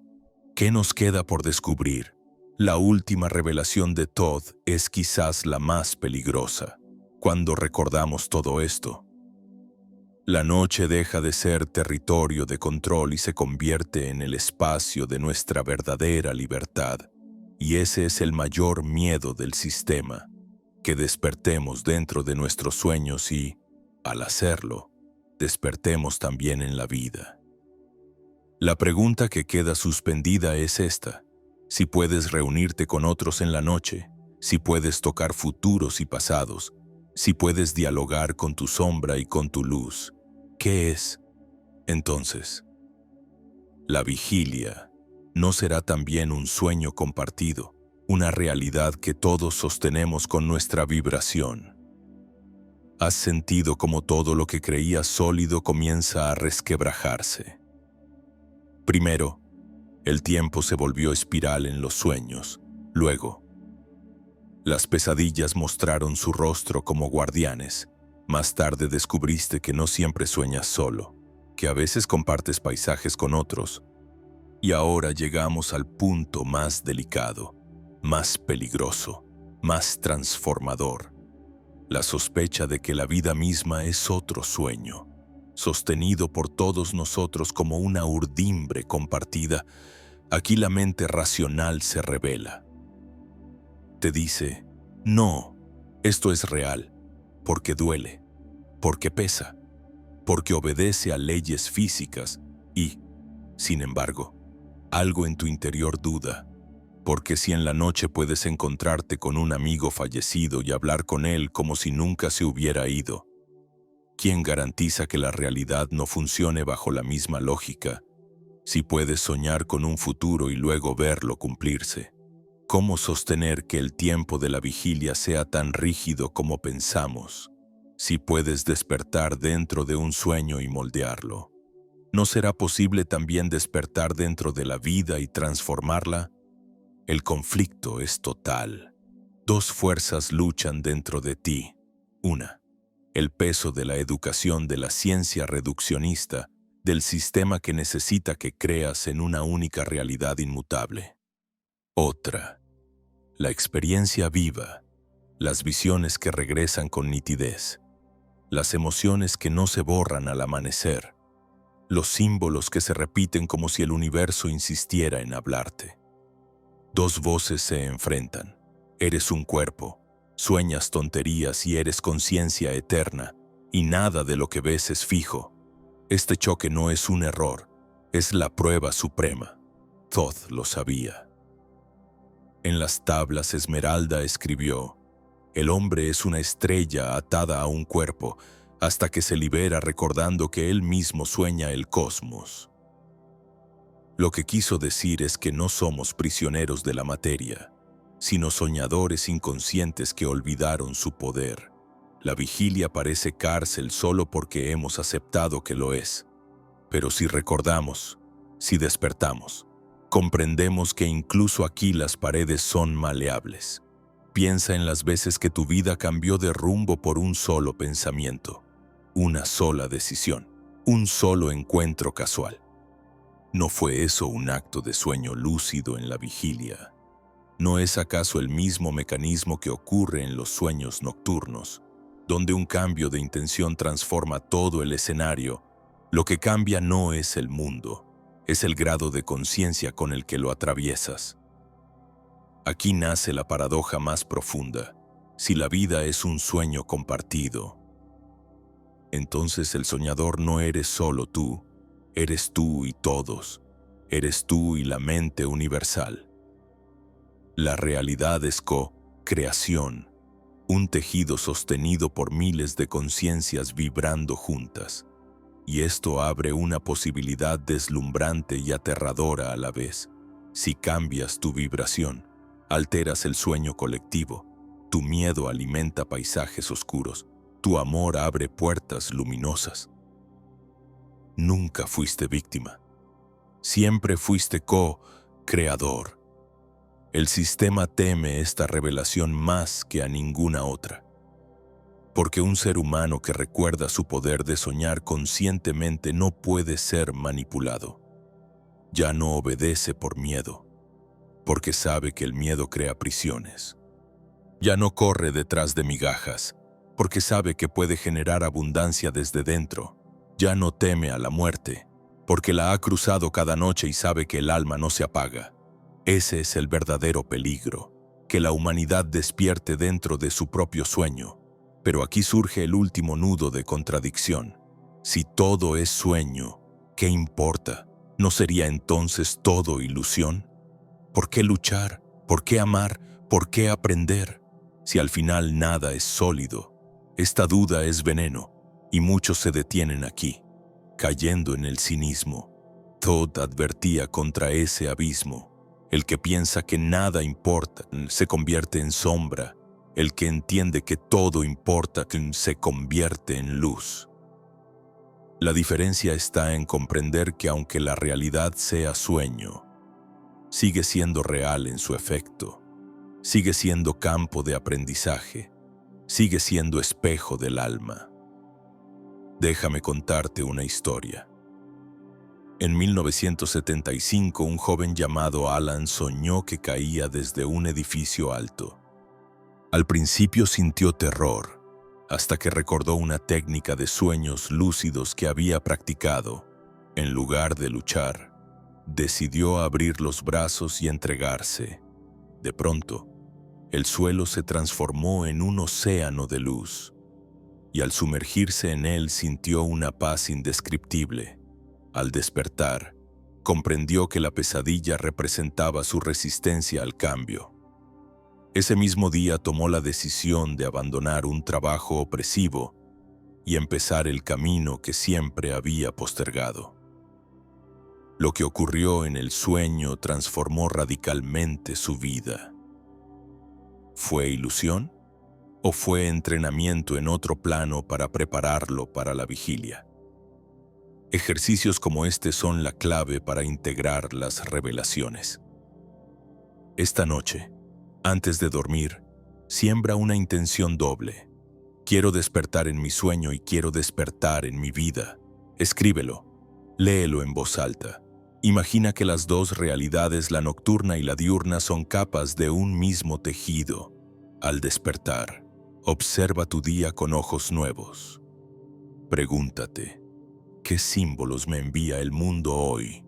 ¿qué nos queda por descubrir? La última revelación de Todd es quizás la más peligrosa. Cuando recordamos todo esto, la noche deja de ser territorio de control y se convierte en el espacio de nuestra verdadera libertad. Y ese es el mayor miedo del sistema, que despertemos dentro de nuestros sueños y, al hacerlo, despertemos también en la vida. La pregunta que queda suspendida es esta: si puedes reunirte con otros en la noche, si puedes tocar futuros y pasados, si puedes dialogar con tu sombra y con tu luz, ¿qué es, entonces? La vigilia no será también un sueño compartido, una realidad que todos sostenemos con nuestra vibración. ¿Has sentido cómo todo lo que creías sólido comienza a resquebrajarse? Primero, el tiempo se volvió espiral en los sueños. Luego, las pesadillas mostraron su rostro como guardianes. Más tarde descubriste que no siempre sueñas solo, que a veces compartes paisajes con otros. Y ahora llegamos al punto más delicado, más peligroso, más transformador. La sospecha de que la vida misma es otro sueño, sostenido por todos nosotros como una urdimbre compartida. Aquí la mente racional se revela. Te dice, no, esto es real, porque duele, porque pesa, porque obedece a leyes físicas y, sin embargo, algo en tu interior duda, porque si en la noche puedes encontrarte con un amigo fallecido y hablar con él como si nunca se hubiera ido, ¿quién garantiza que la realidad no funcione bajo la misma lógica? Si puedes soñar con un futuro y luego verlo cumplirse, ¿cómo sostener que el tiempo de la vigilia sea tan rígido como pensamos? Si puedes despertar dentro de un sueño y moldearlo, ¿no será posible también despertar dentro de la vida y transformarla? El conflicto es total. Dos fuerzas luchan dentro de ti. Una, el peso de la educación de la ciencia reduccionista, del sistema que necesita que creas en una única realidad inmutable. Otra, la experiencia viva, las visiones que regresan con nitidez, las emociones que no se borran al amanecer, los símbolos que se repiten como si el universo insistiera en hablarte. Dos voces se enfrentan. Eres un cuerpo, sueñas tonterías y eres conciencia eterna, y nada de lo que ves es fijo. Este choque no es un error, es la prueba suprema. Todd lo sabía. En las tablas Esmeralda escribió: el hombre es una estrella atada a un cuerpo hasta que se libera recordando que él mismo sueña el cosmos. Lo que quiso decir es que no somos prisioneros de la materia, sino soñadores inconscientes que olvidaron su poder. La vigilia parece cárcel solo porque hemos aceptado que lo es. Pero si recordamos, si despertamos, comprendemos que incluso aquí las paredes son maleables. Piensa en las veces que tu vida cambió de rumbo por un solo pensamiento, una sola decisión, un solo encuentro casual. ¿No fue eso un acto de sueño lúcido en la vigilia? ¿No es acaso el mismo mecanismo que ocurre en los sueños nocturnos, donde un cambio de intención transforma todo el escenario? Lo que cambia no es el mundo, es el grado de conciencia con el que lo atraviesas. Aquí nace la paradoja más profunda. Si la vida es un sueño compartido, entonces el soñador no eres solo tú, eres tú y todos, eres tú y la mente universal. La realidad es co-creación, un tejido sostenido por miles de conciencias vibrando juntas. Y esto abre una posibilidad deslumbrante y aterradora a la vez. Si cambias tu vibración, alteras el sueño colectivo, tu miedo alimenta paisajes oscuros, tu amor abre puertas luminosas. Nunca fuiste víctima. Siempre fuiste co-creador. El sistema teme esta revelación más que a ninguna otra. Porque un ser humano que recuerda su poder de soñar conscientemente no puede ser manipulado. Ya no obedece por miedo, porque sabe que el miedo crea prisiones. Ya no corre detrás de migajas, porque sabe que puede generar abundancia desde dentro. Ya no teme a la muerte, porque la ha cruzado cada noche y sabe que el alma no se apaga. Ese es el verdadero peligro, que la humanidad despierte dentro de su propio sueño. Pero aquí surge el último nudo de contradicción. Si todo es sueño, ¿qué importa? ¿No sería entonces todo ilusión? ¿Por qué luchar? ¿Por qué amar? ¿Por qué aprender? Si al final nada es sólido. Esta duda es veneno, y muchos se detienen aquí, cayendo en el cinismo. Todd advertía contra ese abismo. El que piensa que nada importa se convierte en sombra. El que entiende que todo importa se convierte en luz. La diferencia está en comprender que aunque la realidad sea sueño, sigue siendo real en su efecto, sigue siendo campo de aprendizaje, sigue siendo espejo del alma. Déjame contarte una historia. En 1975, un joven llamado Alan soñó que caía desde un edificio alto. Al principio sintió terror, hasta que recordó una técnica de sueños lúcidos que había practicado. En lugar de luchar, decidió abrir los brazos y entregarse. De pronto, el suelo se transformó en un océano de luz, y al sumergirse en él sintió una paz indescriptible. Al despertar, comprendió que la pesadilla representaba su resistencia al cambio. Ese mismo día tomó la decisión de abandonar un trabajo opresivo y empezar el camino que siempre había postergado. Lo que ocurrió en el sueño transformó radicalmente su vida. ¿Fue ilusión o fue entrenamiento en otro plano para prepararlo para la vigilia? Ejercicios como este son la clave para integrar las revelaciones. Esta noche, antes de dormir, siembra una intención doble. Quiero despertar en mi sueño y quiero despertar en mi vida. Escríbelo, léelo en voz alta. Imagina que las dos realidades, la nocturna y la diurna, son capas de un mismo tejido. Al despertar, observa tu día con ojos nuevos. Pregúntate, ¿qué símbolos me envía el mundo hoy?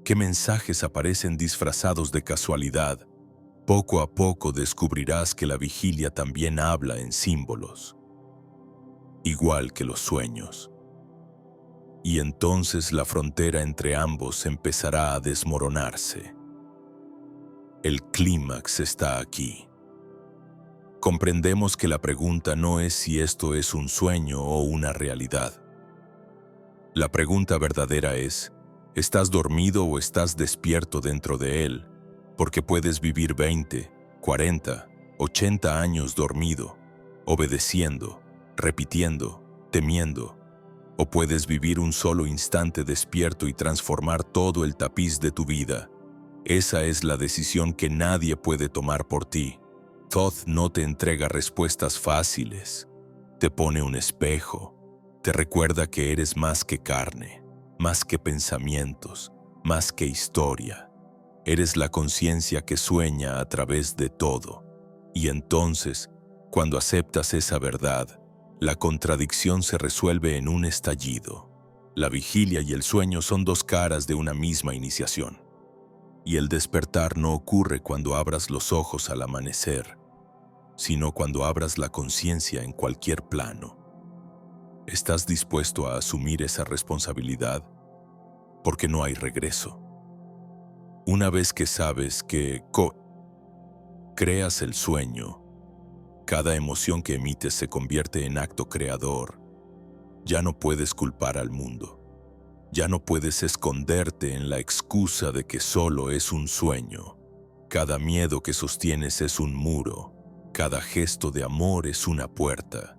¿Qué mensajes aparecen disfrazados de casualidad? Poco a poco descubrirás que la vigilia también habla en símbolos, igual que los sueños. Y entonces la frontera entre ambos empezará a desmoronarse. El clímax está aquí. Comprendemos que la pregunta no es si esto es un sueño o una realidad. La pregunta verdadera es, ¿estás dormido o estás despierto dentro de él? Porque puedes vivir 20, 40, 80 años dormido, obedeciendo, repitiendo, temiendo. O puedes vivir un solo instante despierto y transformar todo el tapiz de tu vida. Esa es la decisión que nadie puede tomar por ti. Thoth no te entrega respuestas fáciles. Te pone un espejo. Te recuerda que eres más que carne, más que pensamientos, más que historia. Eres la conciencia que sueña a través de todo. Y entonces, cuando aceptas esa verdad, la contradicción se resuelve en un estallido. La vigilia y el sueño son dos caras de una misma iniciación. Y el despertar no ocurre cuando abras los ojos al amanecer, sino cuando abras la conciencia en cualquier plano. ¿Estás dispuesto a asumir esa responsabilidad? Porque no hay regreso. Una vez que sabes que creas el sueño, cada emoción que emites se convierte en acto creador. Ya no puedes culpar al mundo. Ya no puedes esconderte en la excusa de que solo es un sueño. Cada miedo que sostienes es un muro. Cada gesto de amor es una puerta.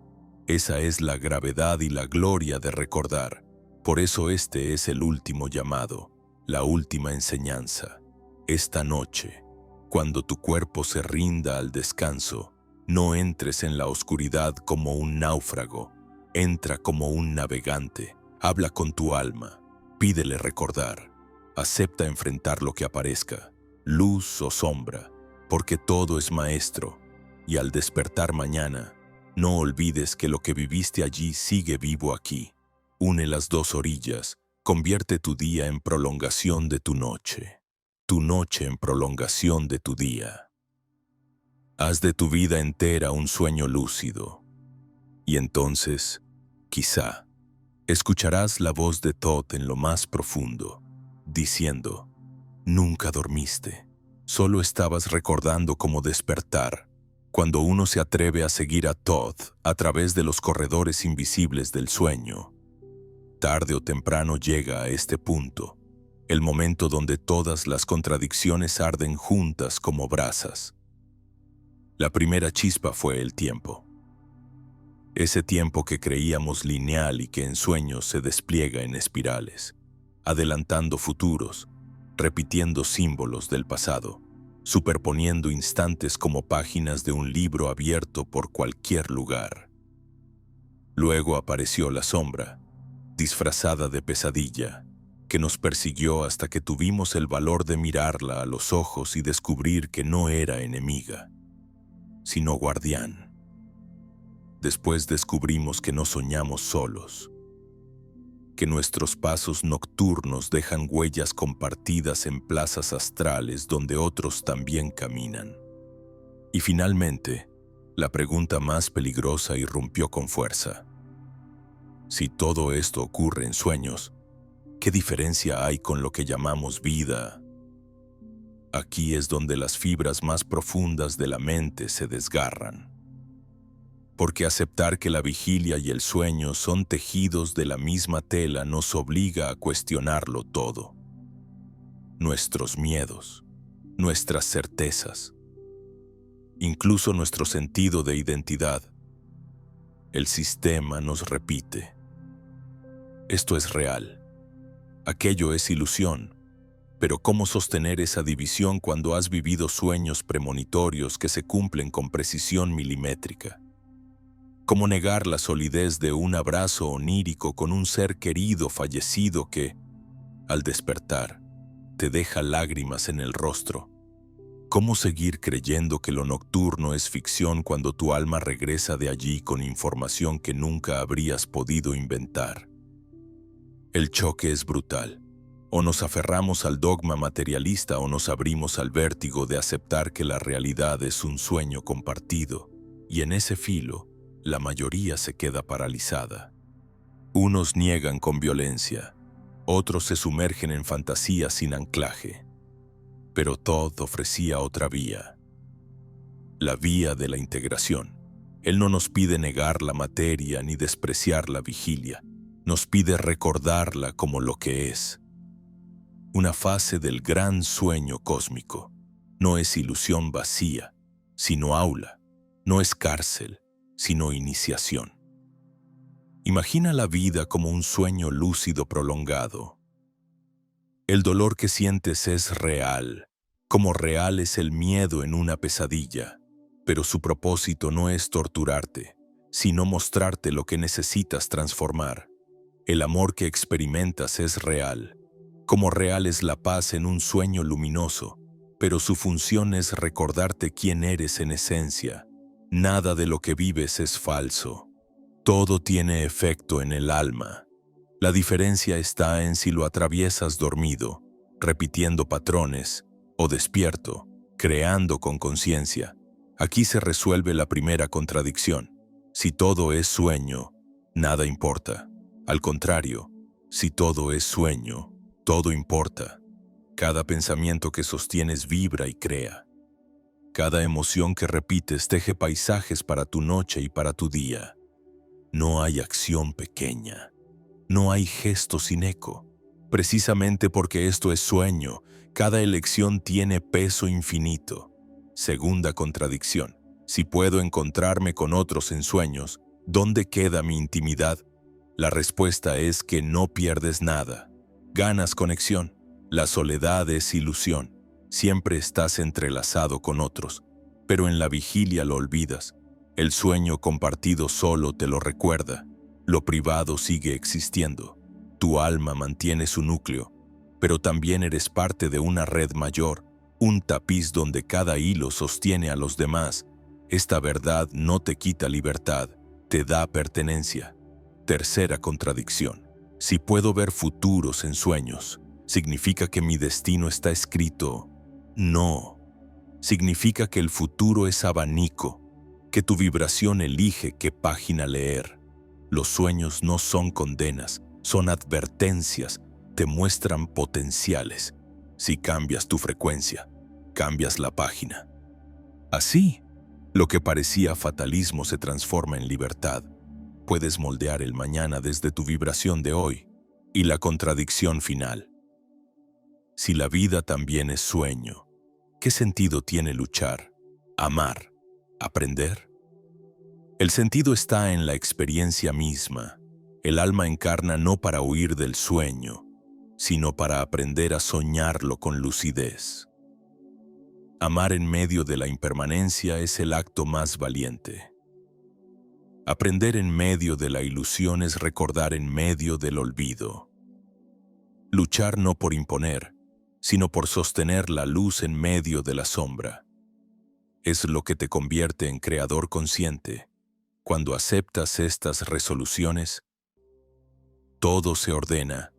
Esa es la gravedad y la gloria de recordar. Por eso este es el último llamado, la última enseñanza. Esta noche, cuando tu cuerpo se rinda al descanso, no entres en la oscuridad como un náufrago. Entra como un navegante. Habla con tu alma. Pídele recordar. Acepta enfrentar lo que aparezca, luz o sombra, porque todo es maestro. Y al despertar mañana, no olvides que lo que viviste allí sigue vivo aquí. Une las dos orillas. Convierte tu día en prolongación de tu noche. Tu noche en prolongación de tu día. Haz de tu vida entera un sueño lúcido. Y entonces, quizá, escucharás la voz de Todd en lo más profundo, diciendo, nunca dormiste, solo estabas recordando cómo despertar. Cuando uno se atreve a seguir a Todd a través de los corredores invisibles del sueño, tarde o temprano llega a este punto, el momento donde todas las contradicciones arden juntas como brasas. La primera chispa fue el tiempo. Ese tiempo que creíamos lineal y que en sueños se despliega en espirales, adelantando futuros, repitiendo símbolos del pasado, superponiendo instantes como páginas de un libro abierto por cualquier lugar. Luego apareció la sombra, disfrazada de pesadilla, que nos persiguió hasta que tuvimos el valor de mirarla a los ojos y descubrir que no era enemiga, sino guardián. Después descubrimos que no soñamos solos, que nuestros pasos nocturnos dejan huellas compartidas en plazas astrales donde otros también caminan. Y finalmente, la pregunta más peligrosa irrumpió con fuerza. Si todo esto ocurre en sueños, ¿qué diferencia hay con lo que llamamos vida? Aquí es donde las fibras más profundas de la mente se desgarran. Porque aceptar que la vigilia y el sueño son tejidos de la misma tela nos obliga a cuestionarlo todo. Nuestros miedos, nuestras certezas, incluso nuestro sentido de identidad. El sistema nos repite: esto es real, aquello es ilusión. Pero ¿cómo sostener esa división cuando has vivido sueños premonitorios que se cumplen con precisión milimétrica? ¿Cómo negar la solidez de un abrazo onírico con un ser querido fallecido que, al despertar, te deja lágrimas en el rostro? ¿Cómo seguir creyendo que lo nocturno es ficción cuando tu alma regresa de allí con información que nunca habrías podido inventar? El choque es brutal. O nos aferramos al dogma materialista o nos abrimos al vértigo de aceptar que la realidad es un sueño compartido, y en ese filo, la mayoría se queda paralizada. Unos niegan con violencia, otros se sumergen en fantasías sin anclaje. Pero Todd ofrecía otra vía, la vía de la integración. Él no nos pide negar la materia ni despreciar la vigilia, nos pide recordarla como lo que es. Una fase del gran sueño cósmico. No es ilusión vacía, sino aula. No es cárcel, sino iniciación. Imagina la vida como un sueño lúcido prolongado. El dolor que sientes es real, como real es el miedo en una pesadilla, pero su propósito no es torturarte, sino mostrarte lo que necesitas transformar. El amor que experimentas es real, como real es la paz en un sueño luminoso, pero su función es recordarte quién eres en esencia. Nada de lo que vives es falso. Todo tiene efecto en el alma. La diferencia está en si lo atraviesas dormido, repitiendo patrones, o despierto, creando con conciencia. Aquí se resuelve la primera contradicción. Si todo es sueño, nada importa. Al contrario, si todo es sueño, todo importa. Cada pensamiento que sostienes vibra y crea. Cada emoción que repites teje paisajes para tu noche y para tu día. No hay acción pequeña. No hay gesto sin eco. Precisamente porque esto es sueño, cada elección tiene peso infinito. Segunda contradicción. Si puedo encontrarme con otros en sueños, ¿dónde queda mi intimidad? La respuesta es que no pierdes nada. Ganas conexión. La soledad es ilusión. Siempre estás entrelazado con otros, pero en la vigilia lo olvidas. El sueño compartido solo te lo recuerda. Lo privado sigue existiendo. Tu alma mantiene su núcleo, pero también eres parte de una red mayor, un tapiz donde cada hilo sostiene a los demás. Esta verdad no te quita libertad, te da pertenencia. Tercera contradicción. Si puedo ver futuros en sueños, ¿significa que mi destino está escrito? No. Significa que el futuro es abanico, que tu vibración elige qué página leer. Los sueños no son condenas, son advertencias, te muestran potenciales. Si cambias tu frecuencia, cambias la página. Así, lo que parecía fatalismo se transforma en libertad. Puedes moldear el mañana desde tu vibración de hoy. Y la contradicción final. Si la vida también es sueño, ¿qué sentido tiene luchar, amar, aprender? El sentido está en la experiencia misma. El alma encarna no para huir del sueño, sino para aprender a soñarlo con lucidez. Amar en medio de la impermanencia es el acto más valiente. Aprender en medio de la ilusión es recordar en medio del olvido. Luchar no por imponer, sino por sostener la luz en medio de la sombra. Es lo que te convierte en creador consciente. Cuando aceptas estas resoluciones, todo se ordena.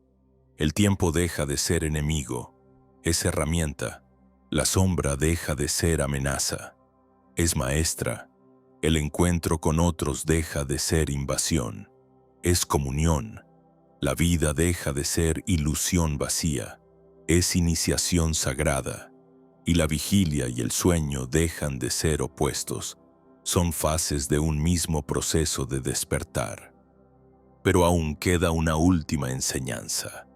El tiempo deja de ser enemigo, es herramienta. La sombra deja de ser amenaza, es maestra. El encuentro con otros deja de ser invasión, es comunión. La vida deja de ser ilusión vacía, es iniciación sagrada. Y la vigilia y el sueño dejan de ser opuestos. Son fases de un mismo proceso de despertar. Pero aún queda una última enseñanza,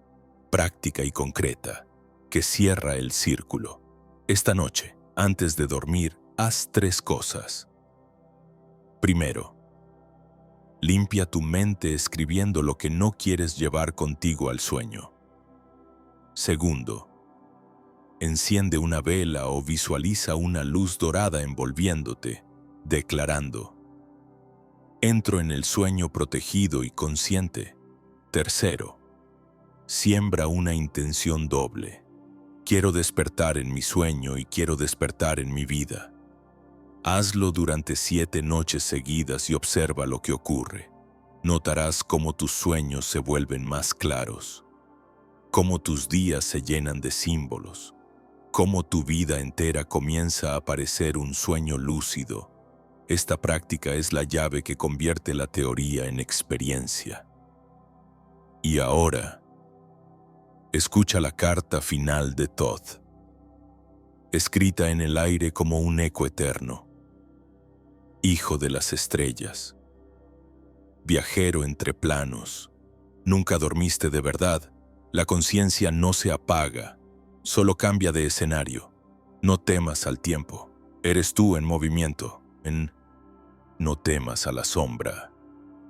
práctica y concreta, que cierra el círculo. Esta noche, antes de dormir, haz 3 cosas. Primero, limpia tu mente escribiendo lo que no quieres llevar contigo al sueño. Segundo, enciende una vela o visualiza una luz dorada envolviéndote, declarando: entro en el sueño protegido y consciente. Tercero, siembra una intención doble. Quiero despertar en mi sueño y quiero despertar en mi vida. Hazlo durante 7 noches seguidas y observa lo que ocurre. Notarás cómo tus sueños se vuelven más claros, cómo tus días se llenan de símbolos, cómo tu vida entera comienza a parecer un sueño lúcido. Esta práctica es la llave que convierte la teoría en experiencia. Y ahora, escucha la carta final de Todd, escrita en el aire como un eco eterno. Hijo de las estrellas, viajero entre planos, nunca dormiste de verdad. La conciencia no se apaga, solo cambia de escenario. No temas al tiempo, eres tú en movimiento. No temas a la sombra,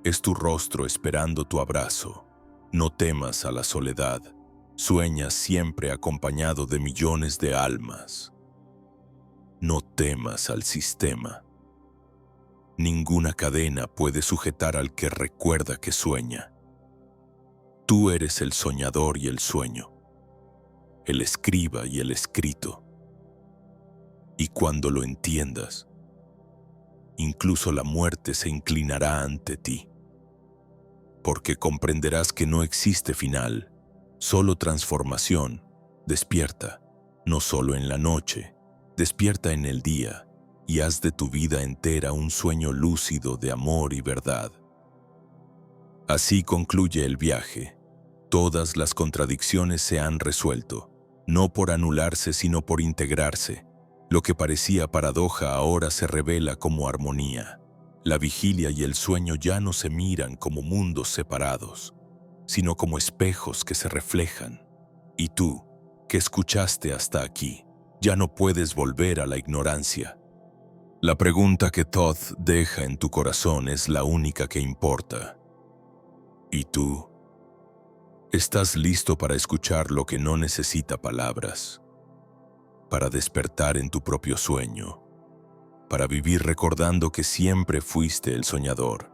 es tu rostro esperando tu abrazo. No temas a la soledad, sueñas siempre acompañado de millones de almas. No temas al sistema. Ninguna cadena puede sujetar al que recuerda que sueña. Tú eres el soñador y el sueño, el escriba y el escrito. Y cuando lo entiendas, incluso la muerte se inclinará ante ti. porque comprenderás que no existe final, solo transformación. Despierta, no solo en la noche, despierta en el día y haz de tu vida entera un sueño lúcido de amor y verdad. Así concluye el viaje. Todas las contradicciones se han resuelto, no por anularse sino por integrarse. Lo que parecía paradoja ahora se revela como armonía. La vigilia y el sueño ya no se miran como mundos separados, sino como espejos que se reflejan. Y tú, que escuchaste hasta aquí, ya no puedes volver a la ignorancia. La pregunta que Todd deja en tu corazón es la única que importa. ¿Y tú? ¿Estás listo para escuchar lo que no necesita palabras? Para despertar en tu propio sueño, para vivir recordando que siempre fuiste el soñador.